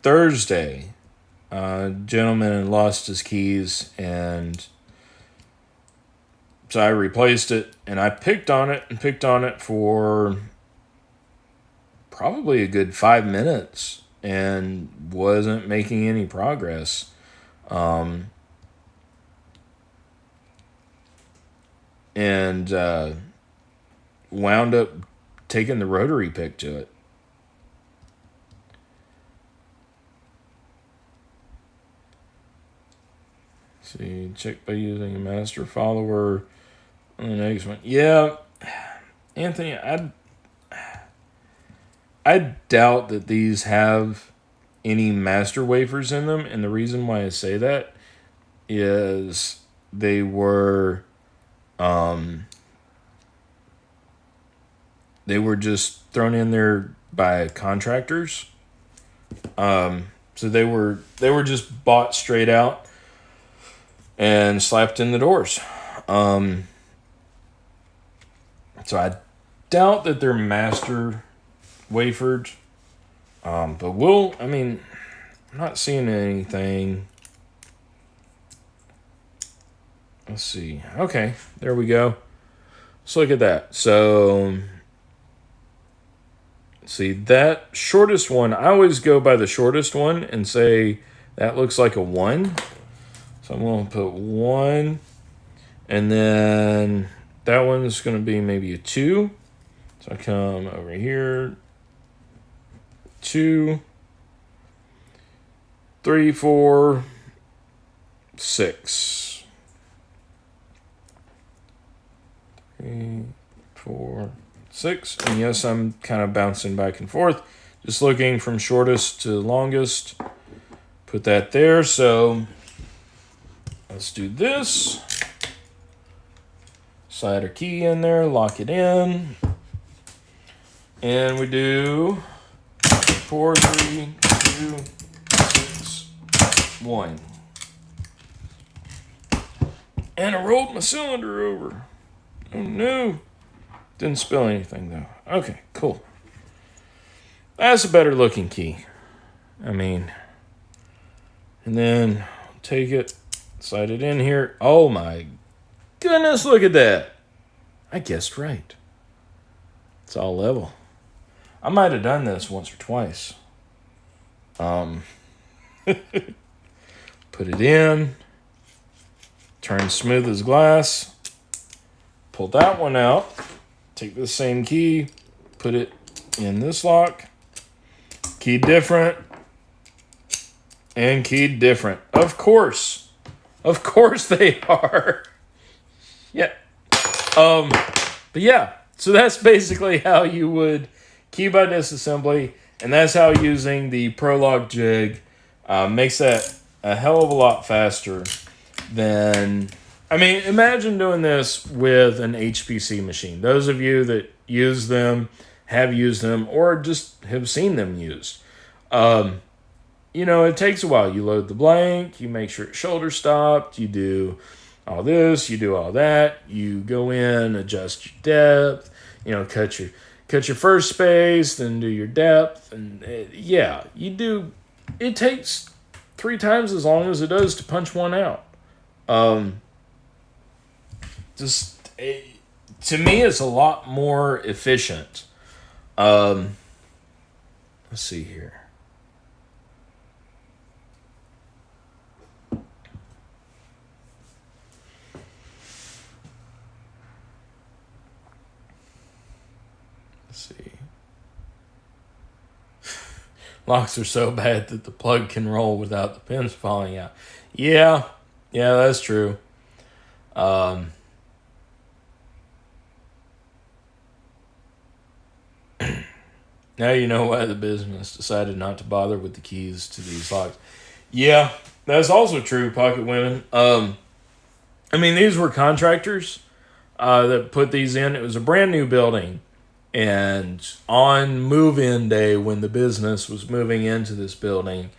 [SPEAKER 1] Thursday. Gentleman lost his keys, and so I replaced it, and I picked on it for probably a good 5 minutes and wasn't making any progress. And wound up taking the rotary pick to it. See, check by using a master follower on the next one. Yeah, Anthony, I doubt that these have any master wafers in them, and the reason why I say that is they were just thrown in there by contractors. So they were just bought straight out and slapped in the doors. So I doubt that they're master wafered. But I'm not seeing anything. Let's see. Okay, there we go. Let's look at that. So, see, that shortest one, I always go by the shortest one and say that looks like a 1. So I'm going to put 1. And then that one's going to be maybe a 2. So I come over here. 2, 3, 4, 6. 3, 4, 6. And yes, I'm kind of bouncing back and forth. Just looking from shortest to longest. Put that there. So let's do this. Slide our key in there. Lock it in. And we do 4, 3, 2, 6, 1. And I rolled my cylinder over. Oh no. Didn't spill anything though. Okay, cool. That's a better looking key. And then take it, slide it in here. Oh my goodness, look at that. I guessed right. It's all level. I might have done this once or twice. Put it in. Turn smooth as glass. Pull that one out. Take the same key. Put it in this lock. Key different. And key different. Of course. Of course they are. Yeah. But yeah. So that's basically how you would key by disassembly, and that's how using the ProLock jig makes that a hell of a lot faster than... imagine doing this with an HPC machine. Those of you that use them, have used them, or just have seen them used. It takes a while. You load the blank, you make sure it's shoulder stopped, you do all this, you do all that, you go in, adjust your depth, cut your first space, then do your depth, and you do. It takes 3 times as long as it does to punch one out. To me, it's a lot more efficient. Let's see here. Let's see. Locks are so bad that the plug can roll without the pins falling out. Yeah, that's true. Now you know why the business decided not to bother with the keys to these locks. Yeah, that's also true, Pocket Women. I mean, these were contractors that put these in. It was a brand new building. And on move-in day, when the business was moving into this building,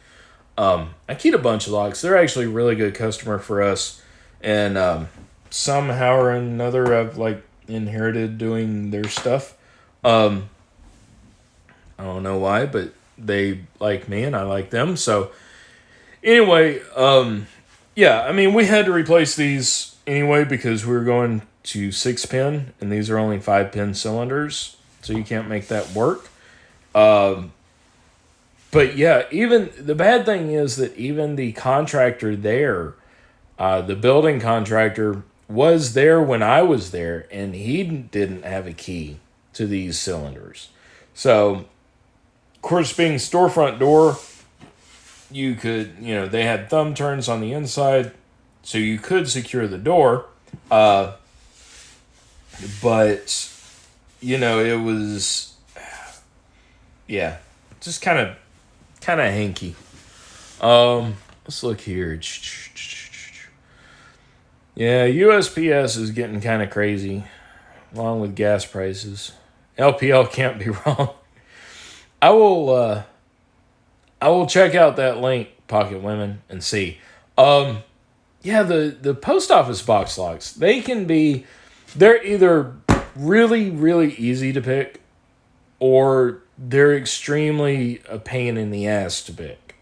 [SPEAKER 1] I keyed a bunch of locks. They're actually a really good customer for us. And somehow or another, I've inherited doing their stuff. I don't know why, but they like me and I like them. So anyway, yeah, I mean, we had to replace these anyway because we were going to 6-pin, and these are only 5-pin cylinders, so you can't make that work. But yeah, even the bad thing is that even the contractor there, the building contractor, was there when I was there, and he didn't have a key to these cylinders. So, of course, being storefront door, you could, they had thumb turns on the inside, so you could secure the door. But, it was, yeah, just kind of hanky. Let's look here. Yeah, USPS is getting kind of crazy, along with gas prices. LPL can't be wrong. I will check out that link, Pocket Women, and see. Yeah, the post office box locks, they're either really, really easy to pick, or they're extremely a pain in the ass to pick.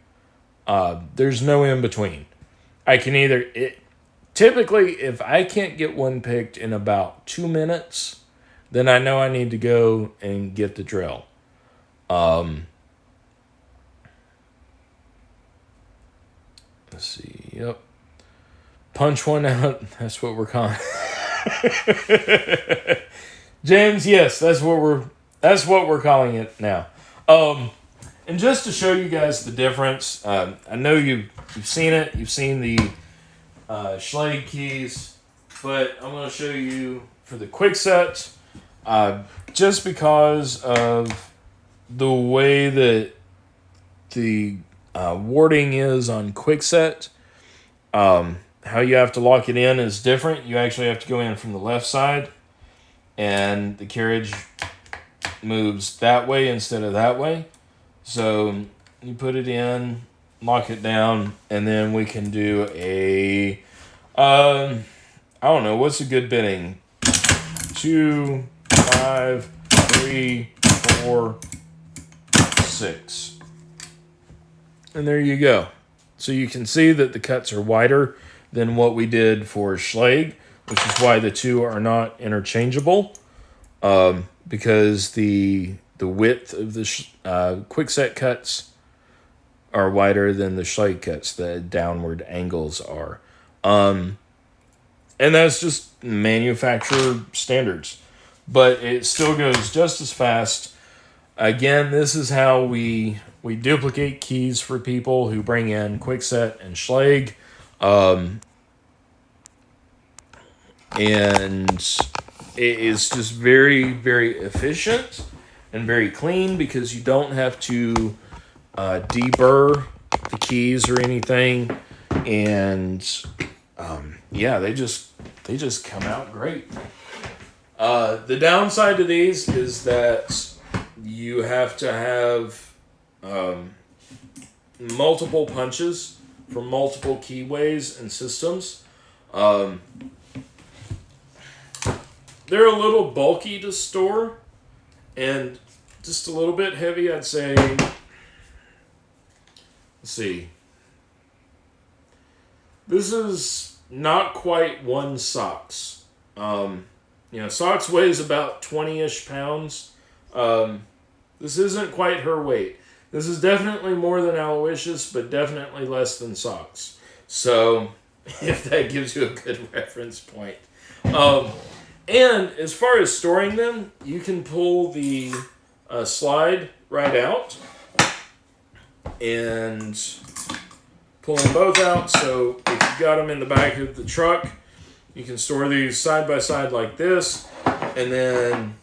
[SPEAKER 1] There's no in between. Typically, if I can't get one picked in about 2 minutes, then I know I need to go and get the drill. Let's see. Yep. Punch one out. That's what we're calling it. James, yes, that's what we're calling it now. And just to show you guys the difference, I know you've seen it. You've seen the Schlage keys, but I'm going to show you for the quick set, just because of the way that the warding is on quick set. How you have to lock it in is different. You actually have to go in from the left side, and the carriage moves that way instead of that way. So you put it in, lock it down, and then we can do a, I don't know, what's a good bitting? 2, 5, 3, 4, 6. And there you go. So you can see that the cuts are wider than what we did for Schlage, which is why the two are not interchangeable, because the width of the quickset cuts are wider than the Schlage cuts. The downward angles are. And that's just manufacturer standards. But it still goes just as fast. Again, this is how we duplicate keys for people who bring in quickset and Schlage. And it is just very, very efficient and very clean because you don't have to deburr the keys or anything. And yeah, they just come out great. The downside to these is that you have to have multiple punches from multiple keyways and systems. They're a little bulky to store and just a little bit heavy, I'd say. Let's see. This is not quite one Sox. Sox weighs about 20-ish pounds. This isn't quite her weight. This is definitely more than Aloysius, but definitely less than Sox. So, if that gives you a good reference point. And as far as storing them, you can pull the slide right out. and pull them both out. So if you've got them in the back of the truck, you can store these side by side like this. And then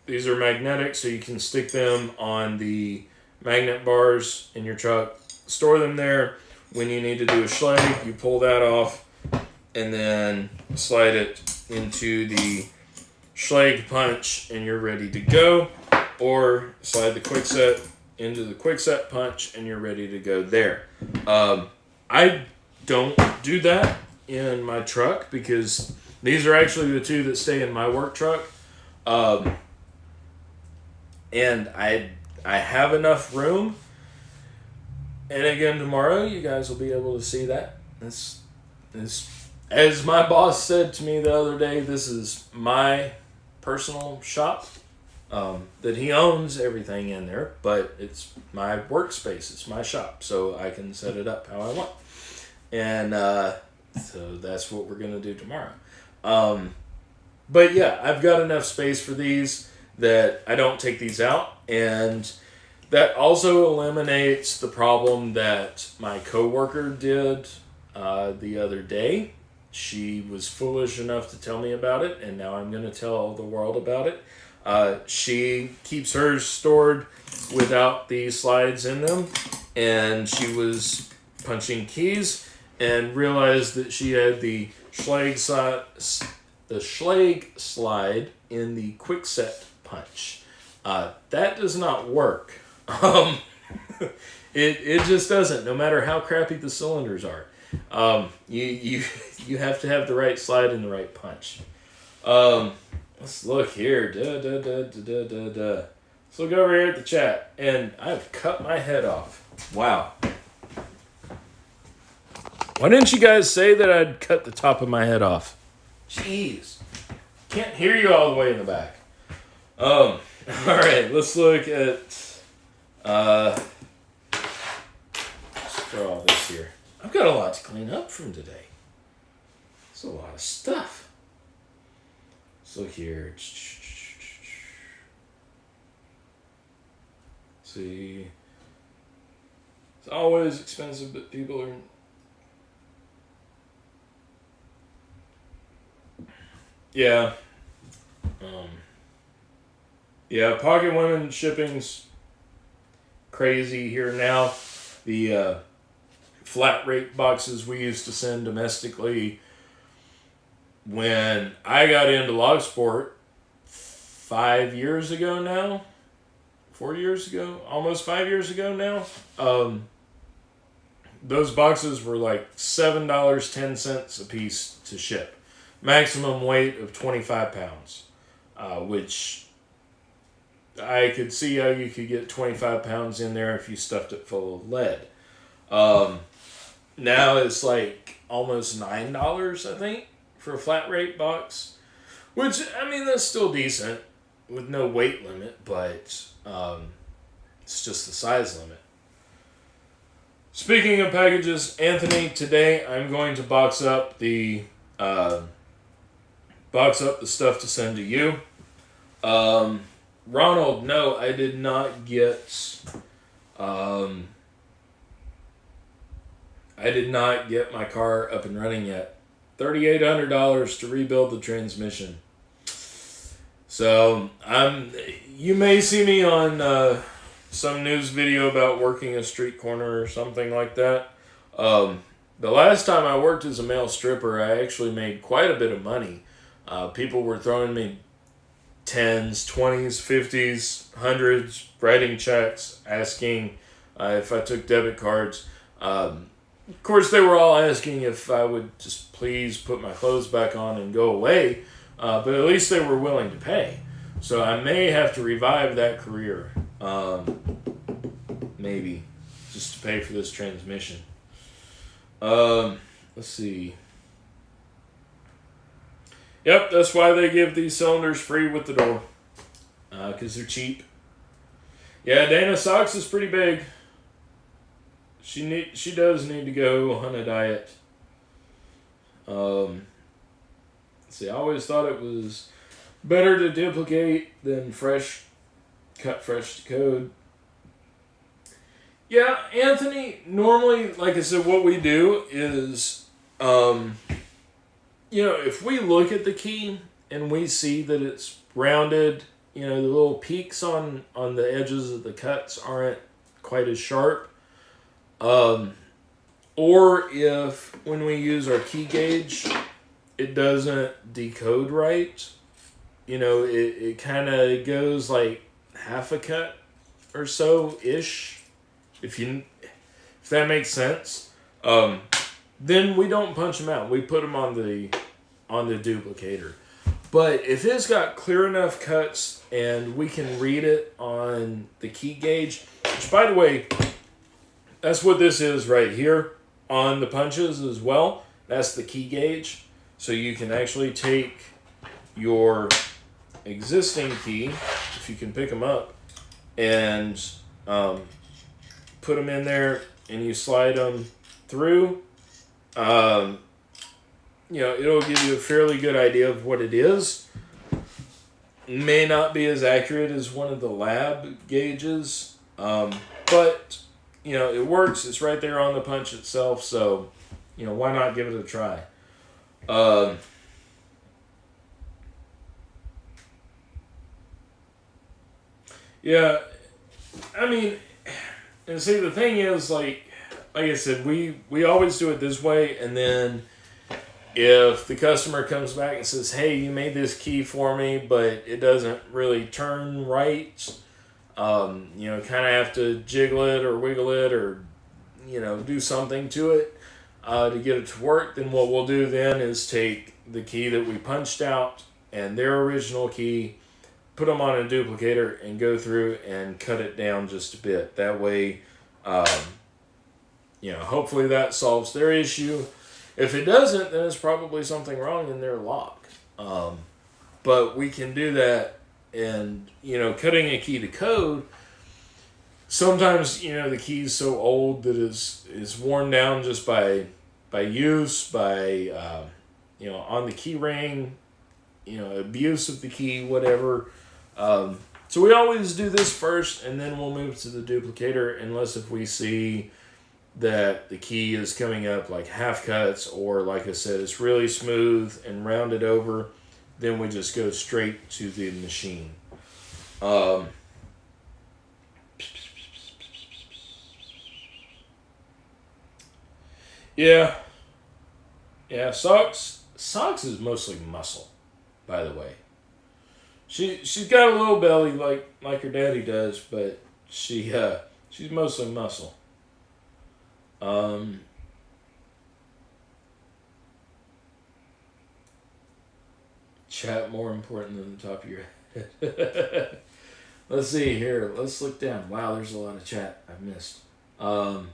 [SPEAKER 1] these are magnetic, so you can stick them on the magnet bars in your truck, store them there. When you need to do a schlag, you pull that off and then slide it into the schlag punch and you're ready to go. Or slide the quick set into the quick set punch and you're ready to go there. I don't do that in my truck because these are actually the two that stay in my work truck. And I have enough room. And again, tomorrow you guys will be able to see that. This, as my boss said to me the other day, this is my personal shop. That he owns everything in there, but it's my workspace, it's my shop, so I can set it up how I want. And so that's what we're gonna do tomorrow. But yeah, I've got enough space for these that I don't take these out, and that also eliminates the problem that my coworker did the other day. She was foolish enough to tell me about it, and now I'm gonna tell the world about it. She keeps hers stored without the slides in them, and she was punching keys and realized that she had the schlag slide in the quick set punch. That does not work. It just doesn't, no matter how crappy the cylinders are. You have to have the right slide and the right punch. Let's look here. Let's look over here at the chat. And I've cut my head off. Wow. Why didn't you guys say that I'd cut the top of my head off? Jeez. Can't hear you all the way in the back. Alright, let's look at let's throw all this here. I've got a lot to clean up from today. It's a lot of stuff. Let's look here. See. It's always expensive, but people are... Yeah. Yeah, Pocket Women shipping's crazy here now. The flat rate boxes we used to send domestically when I got into Logsport 5 years ago now, 4 years ago, almost 5 years ago now, those boxes were like $7.10 a piece to ship. Maximum weight of 25 pounds, which I could see how you could get 25 pounds in there if you stuffed it full of lead. Now it's like almost $9, I think, for a flat rate box, which, I mean, that's still decent with no weight limit, but it's just the size limit. Speaking of packages, Anthony, today I'm going to box up the stuff to send to you. Ronald, no, I did not get my car up and running yet. $3,800 to rebuild the transmission. So you may see me on some news video about working a street corner or something like that. The last time I worked as a male stripper, I actually made quite a bit of money. People were throwing me 10s, 20s, 50s, 100s, writing checks, asking if I took debit cards. Of course, they were all asking if I would just please put my clothes back on and go away, but at least they were willing to pay. So I may have to revive that career, maybe, just to pay for this transmission. Let's see. Yep, that's why they give these cylinders free with the door, because they're cheap. Yeah, Dana Socks is pretty big. She does need to go on a diet. See, I always thought it was better to duplicate than cut fresh to code. Yeah, Anthony, normally, like I said, what we do is, if we look at the key and we see that it's rounded, the little peaks on the edges of the cuts aren't quite as sharp. Um, or if when we use our key gauge, it doesn't decode right. It kind of goes like half a cut or so ish. If that makes sense. Then we don't punch them out. We put them on the duplicator. But if it's got clear enough cuts and we can read it on the key gauge, which by the way, that's what this is right here on the punches as well. That's the key gauge. So you can actually take your existing key, if you can pick them up, and put them in there and you slide them through. It'll give you a fairly good idea of what it is. May not be as accurate as one of the lab gauges, but it works. It's right there on the punch itself, so why not give it a try? Yeah, I mean, and see, the thing is, like I said, we always do it this way, and then if the customer comes back and says, "Hey, you made this key for me, but it doesn't really turn right," kind of have to jiggle it or wiggle it or do something to it to get it to work. Then what we'll do then is take the key that we punched out and their original key, put them on a duplicator, and go through and cut it down just a bit. That way, hopefully that solves their issue. If it doesn't, then it's probably something wrong in their lock. But we can do that, and cutting a key to code. Sometimes the key is so old that is worn down just by use, by on the key ring, abuse of the key, whatever. So we always do this first, and then we'll move to the duplicator, unless if we see that the key is coming up like half cuts, or like I said, it's really smooth and rounded over, then we just go straight to the machine. Yeah, Socks is mostly muscle, by the way. She's got a little belly like her daddy does, but she's mostly muscle. Chat more important than the top of your head. Let's see here. Let's look down. Wow, there's a lot of chat I've missed. Pocket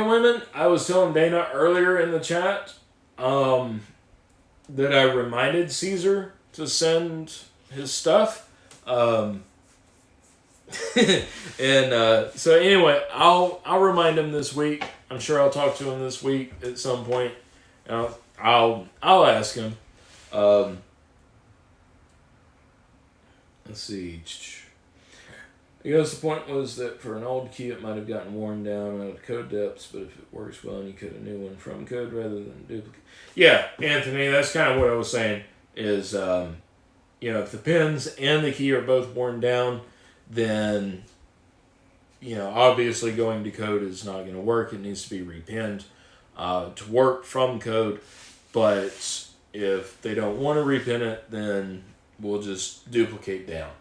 [SPEAKER 1] women. I was telling Dana earlier in the chat that I reminded Caesar to send his stuff. And so anyway, I'll remind him this week. I'm sure I'll talk to him this week at some point. I'll ask him. Let's see. I guess the point was that for an old key, it might have gotten worn down out of code depths, but if it works well, and you cut a new one from code rather than duplicate. Yeah, Anthony, that's kind of what I was saying. Is if the pins and the key are both worn down, then obviously going to code is not going to work. It needs to be repinned to work from code. But if they don't want to repin it, then we'll just duplicate down.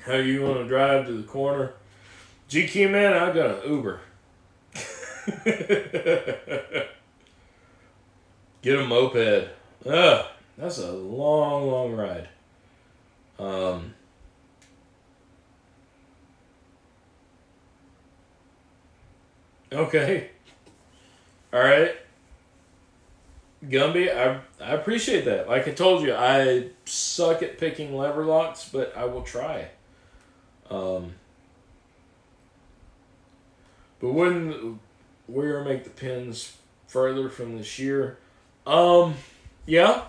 [SPEAKER 1] How you want to drive to the corner? GQ man, I got an Uber. Get a moped. That's a long, long ride. Okay. All right. Gumby, I appreciate that. Like I told you, I suck at picking lever locks, but I will try. But wouldn't wear make the pins further from the shear? Yeah.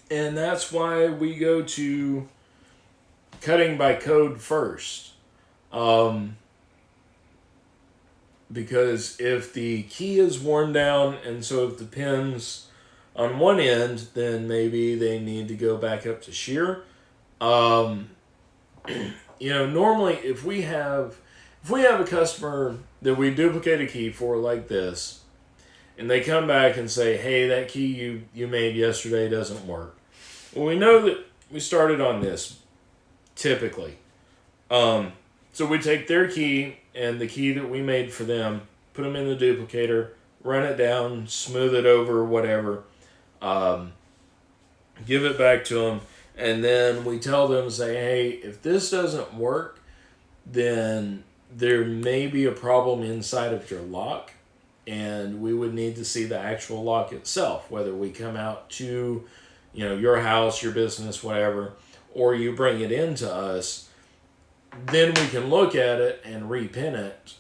[SPEAKER 1] And that's why we go to cutting by code first. Um, because if the key is worn down, and so if the pin's on one end, then maybe they need to go back up to shear. Um, normally if we have a customer that we duplicate a key for like this, and they come back and say, "Hey, that key you made yesterday doesn't work," well, we know that we started on this typically. So we take their key and the key that we made for them, put them in the duplicator, run it down, smooth it over, whatever, um, give it back to them, and then we tell them, say, hey, if this doesn't work, then there may be a problem inside of your lock, and we would need to see the actual lock itself, whether we come out to, your house, your business, whatever, or you bring it into us. Then we can look at it and repin it,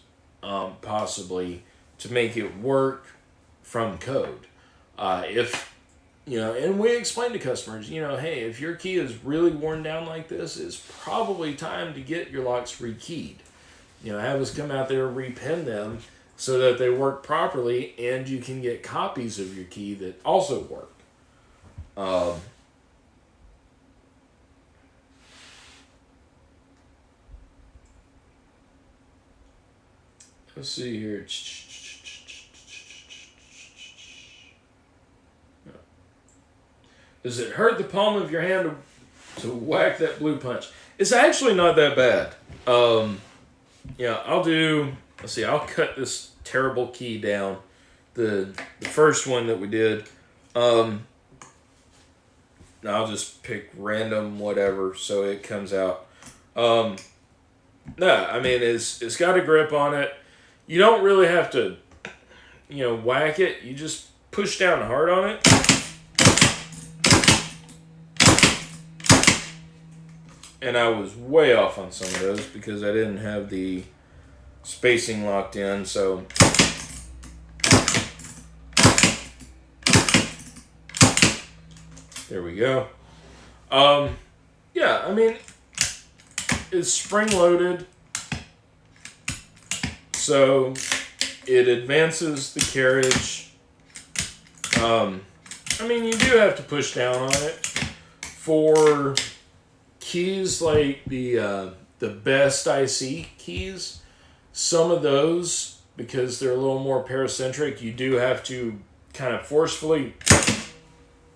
[SPEAKER 1] possibly, to make it work from code. If and we explain to customers, hey, if your key is really worn down like this, it's probably time to get your locks rekeyed. Have us come out there, repin them so that they work properly, and you can get copies of your key that also work. Let's see here. Does it hurt the palm of your hand to whack that blue punch? It's actually not that bad. I'll cut this terrible key down. The first one that we did. I'll just pick random whatever so it comes out. It's got a grip on it. You don't really have to, whack it. You just push down hard on it. And I was way off on some of those because I didn't have the spacing locked in, so there we go. It's spring loaded, so it advances the carriage. You do have to push down on it. For keys like the best IC keys, some of those, because they're a little more paracentric, you do have to kind of forcefully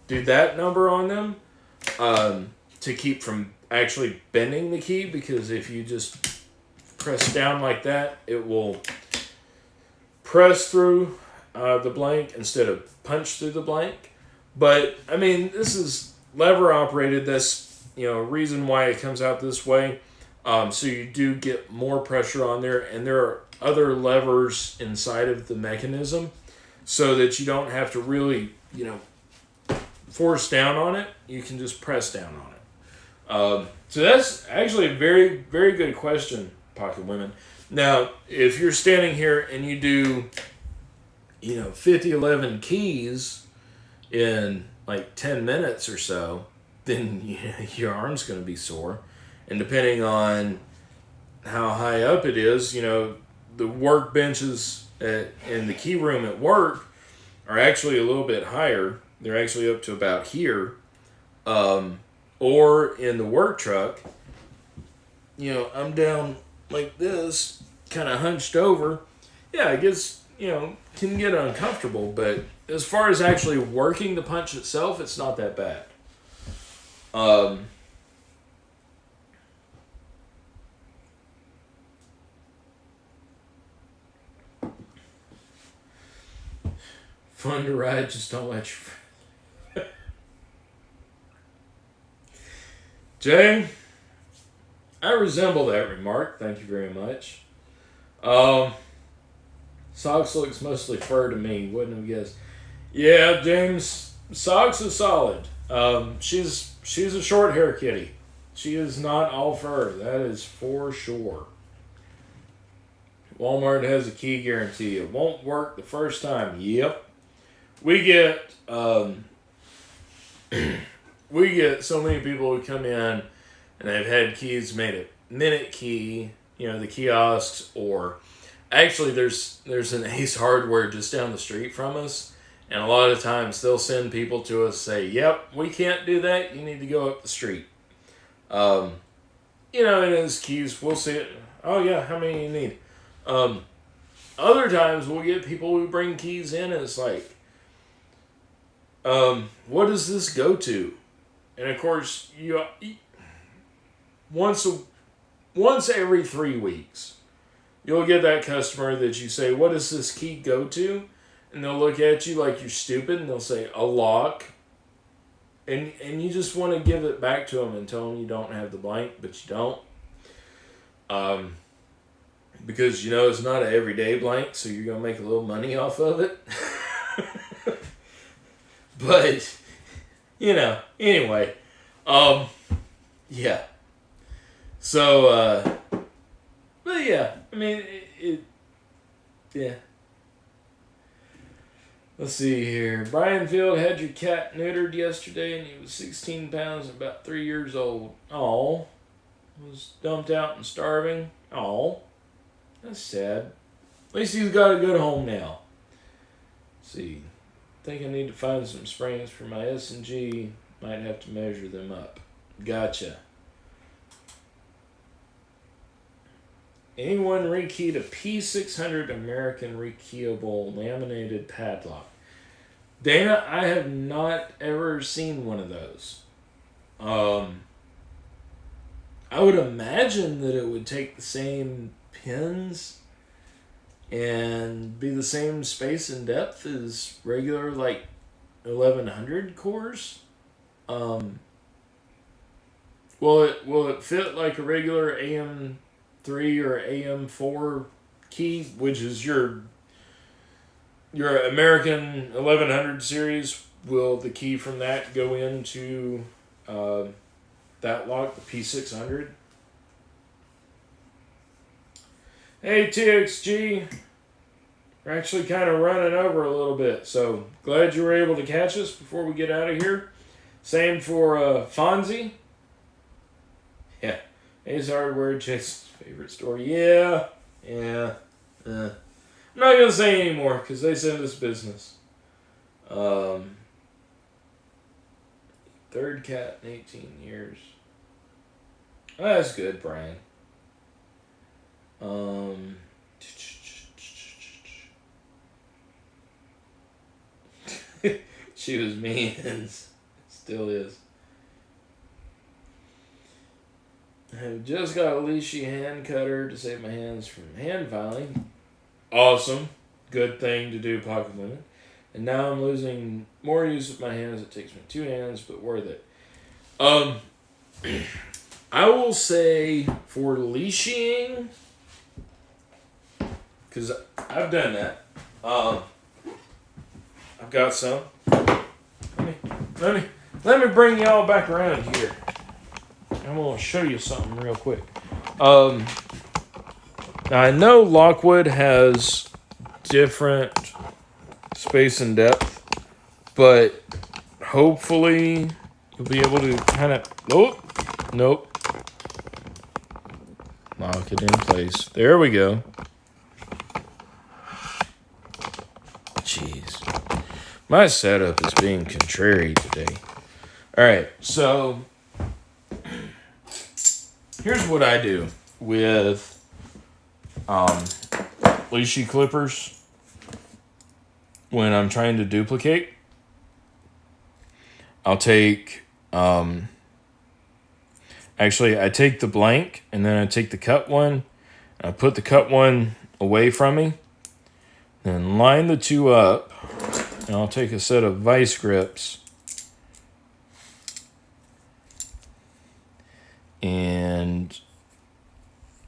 [SPEAKER 1] do that number on them to keep from actually bending the key, because if you just press down like that, it will press through the blank instead of punch through the blank. But this is lever operated. That's reason why it comes out this way. So you do get more pressure on there, and there are other levers inside of the mechanism so that you don't have to really, force down on it. You can just press down on it. So that's actually a very, very good question, Pocket Women. Now, if you're standing here and you do, 50-11 keys in like 10 minutes or so, then your arm's going to be sore. And depending on how high up it is, the workbenches in the key room at work are actually a little bit higher. They're actually up to about here. Or in the work truck, I'm down like this, kind of hunched over. Yeah, it gets, can get uncomfortable, but as far as actually working the punch itself, it's not that bad. Fun to ride, just don't let your... Jay, I resemble that remark. Thank you very much. Socks looks mostly fur to me. Wouldn't have guessed. Yeah, James, Socks is solid. She's a short hair kitty. She is not all fur. That is for sure. Walmart has a key guarantee. It won't work the first time. Yep. We get we get so many people who come in and they've had keys made a minute key, the kiosks, or actually there's an Ace Hardware just down the street from us, and a lot of times they'll send people to us say, "Yep, we can't do that. You need to go up the street." And as keys, we'll see it. Oh yeah, how many you need? Other times we'll get people who bring keys in, and it's like, what does this go to? And of course, once every 3 weeks, you'll get that customer that you say, "What does this key go to?" And they'll look at you like you're stupid, and they'll say, "A lock." And you just want to give it back to them and tell them you don't have the blank, but you don't. Because it's not an everyday blank, so you're gonna make a little money off of it. But anyway, yeah. So, but yeah, I mean, yeah. Let's see here. Brian Field had your cat neutered yesterday, and he was 16 pounds and about 3 years old. Oh, was dumped out and starving. Oh, that's sad. At least he's got a good home now. Let's see. Think I need to find some springs for my S&G. Might have to measure them up. Gotcha. Anyone rekeyed a P600 American rekeyable laminated padlock? Dana, I have not ever seen one of those. I would imagine that it would take the same pins and be the same space and depth as regular 1100 cores. Will it fit like a regular AM3 or AM4 key, which is your American 1100 series? Will the key from that go into that lock, the P600? Hey TXG, we're actually kind of running over a little bit, so glad you were able to catch us before we get out of here. Same for Fonzie. Yeah, Ace Hardware, Jason's favorite store. Yeah. I'm not gonna say anymore because they send us business. Third cat in 18 years. Oh, that's good, Brian. She was mean and still is. I've just got a leashy hand cutter to save my hands from hand filing. Awesome. Good thing to do, pocket limit. And now I'm losing more use of my hands. It takes me 2 hands, but worth it. I will say for leashing, because I've done that. I've got some. Let me bring y'all back around here. I'm going to show you something real quick. Now I know Lockwood has different space and depth, but hopefully you'll be able to kind of... Nope. Lock it in place. There we go. Jeez. My setup is being contrary today. Alright, so here's what I do with leashy clippers when I'm trying to duplicate. I'll take actually I take the blank and then I take the cut one and I put the cut one away from me, then line the two up, and I'll take a set of vice grips and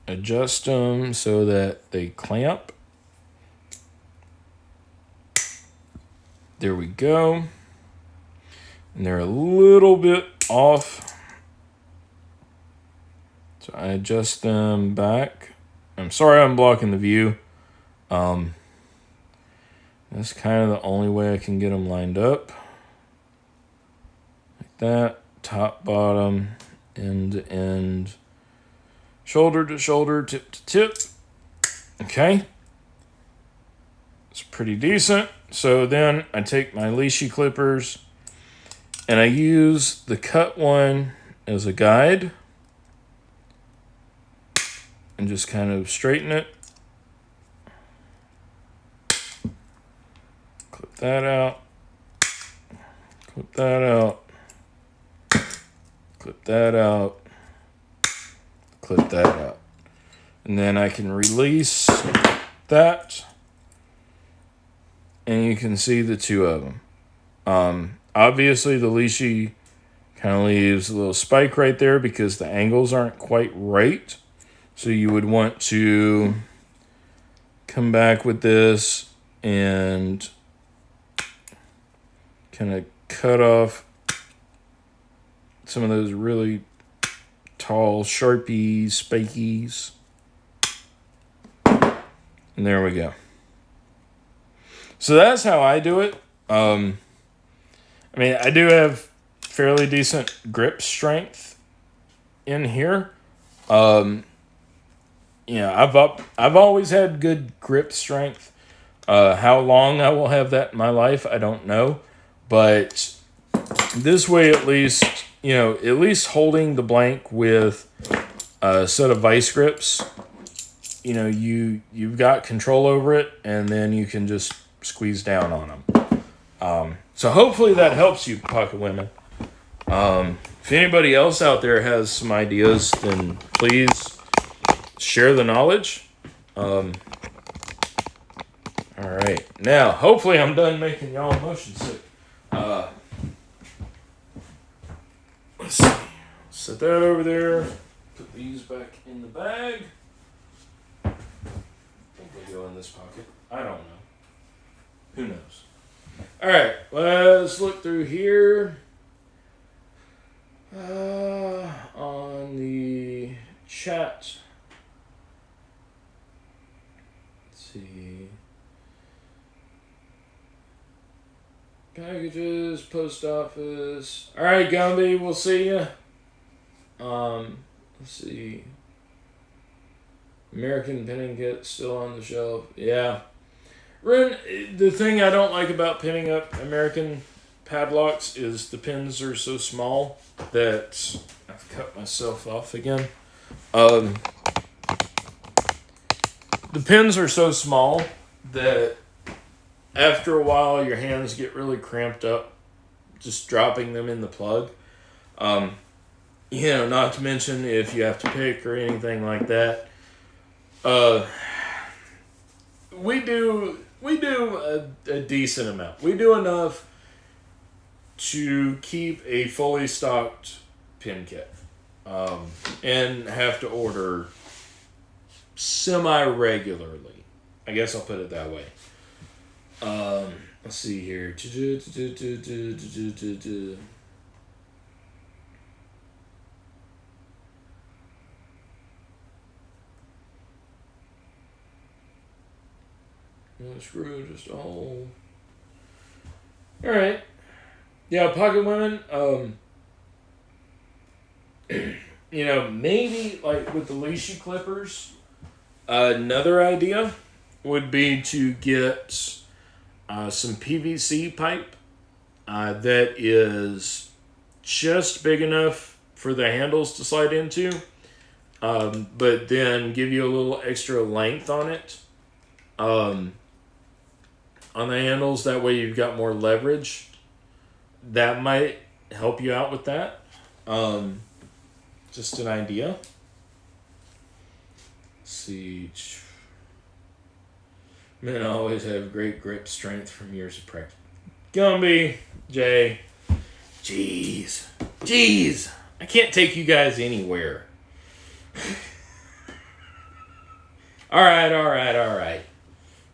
[SPEAKER 1] adjust them so that they clamp. There we go. And they're a little bit off, so I adjust them back. I'm sorry I'm blocking the view. That's kind of the only way I can get them lined up. Like that. top, bottom, end to end, shoulder to shoulder, tip to tip. Okay. It's pretty decent. So then I take my leashy clippers and I use the cut one as a guide and just kind of straighten it. Clip that out. Clip that out. Clip that out. Clip that out. And then I can release that. And you can see the two of them. Obviously, the leashy kind of leaves a little spike right there because the angles aren't quite right. So you would want to come back with this and kind of cut off some of those really tall, sharpie spikies. And there we go. So that's how I do it. I mean, I do have fairly decent grip strength in here. I've always had good grip strength. How long I will have that in my life, I don't know. But this way, at least holding the blank with a set of vice grips, you've got control over it, and then you can just squeeze down on them. So hopefully that helps you, pocket women. If anybody else out there has some ideas, then please share the knowledge. All right. Now, hopefully I'm done making y'all motion sick. Let's see. Set that over there. Put these back in the bag. I think they go in this pocket. I don't know. Who knows? All right, let's look through here. On the chat. Let's see. Packages, post office. All right, Gumby, we'll see ya. Let's see. American pinning kit still on the shelf. Yeah. Ren, the thing I don't like about pinning up American padlocks is the pins are so small that I've cut myself off again. The pins are so small that after a while your hands get really cramped up just dropping them in the plug. Not to mention if you have to pick or anything like that. We do a decent amount. We do enough to keep a fully stocked pin kit, and have to order semi-regularly. I guess I'll put it that way. Let's see here. Screw just all. All right. Yeah, pocket women. Maybe like with the leashy clippers, another idea would be to get some PVC pipe that is just big enough for the handles to slide into, but then give you a little extra length on it. On the handles, that way you've got more leverage. That might help you out with that. Just an idea. Let's see. Men always have great grip strength from years of practice. Gumby, Jay. Jeez. I can't take you guys anywhere. All right.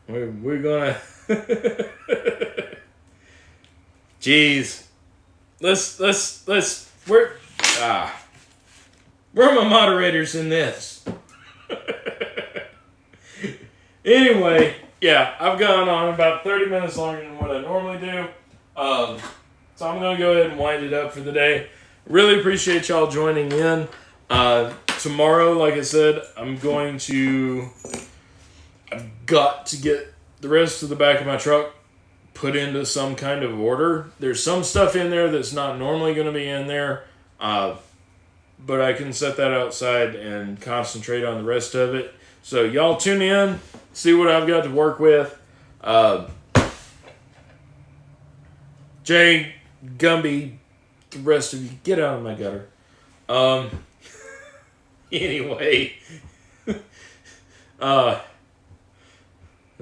[SPEAKER 1] We're gonna. Jeez. Let's. Where are my moderators in this? Anyway, yeah, I've gone on about 30 minutes longer than what I normally do. So I'm gonna go ahead and wind it up for the day. Really appreciate y'all joining in. Tomorrow, like I said, I've got to get the rest of the back of my truck put into some kind of order. There's some stuff in there that's not normally going to be in there, but I can set that outside and concentrate on the rest of it. So y'all tune in, see what I've got to work with. Jay, Gumby, the rest of you, get out of my gutter. Anyway, let's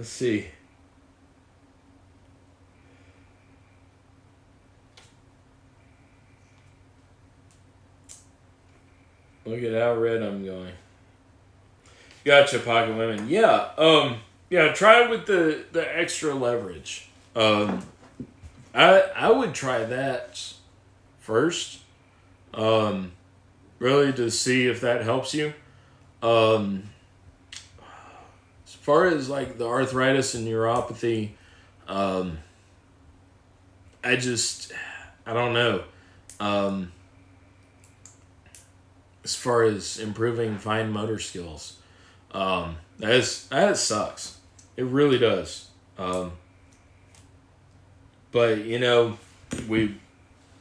[SPEAKER 1] see. Look at how red I'm going. Gotcha, Pocket Women. Yeah, try it with the extra leverage. I would try that first. Really to see if that helps you. As far as like the arthritis and neuropathy, I don't know. As far as improving fine motor skills, that sucks. It really does. But you know, we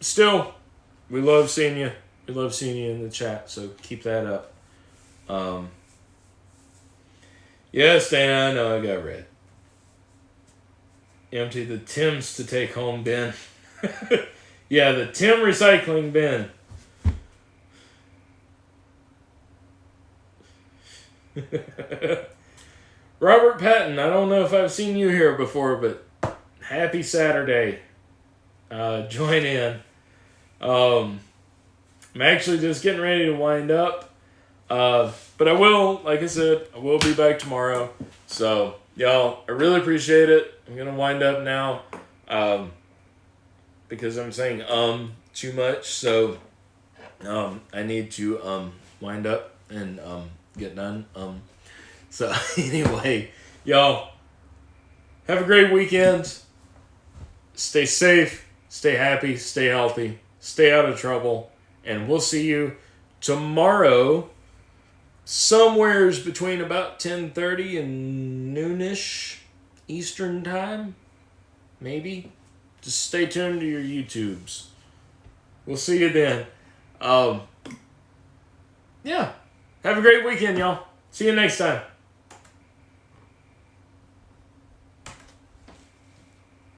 [SPEAKER 1] love seeing you. We love seeing you in the chat. So keep that up. Yes, Dan, I know I got red. Empty the Tim's to take home bin. Yeah, the Tim recycling bin. Robert Patton, I don't know if I've seen you here before, but happy Saturday. Join in. I'm actually just getting ready to wind up. But I will, like I said, I will be back tomorrow. So, y'all, I really appreciate it. I'm going to wind up now. Because I'm saying too much. So, I need to wind up and get done. So anyway, y'all have a great weekend. Stay safe, stay happy, stay healthy, stay out of trouble, and we'll see you tomorrow somewheres between about 10:30 and noonish Eastern time, maybe. Just stay tuned to your YouTubes. We'll see you then. Yeah. Have a great weekend, y'all. See you next time.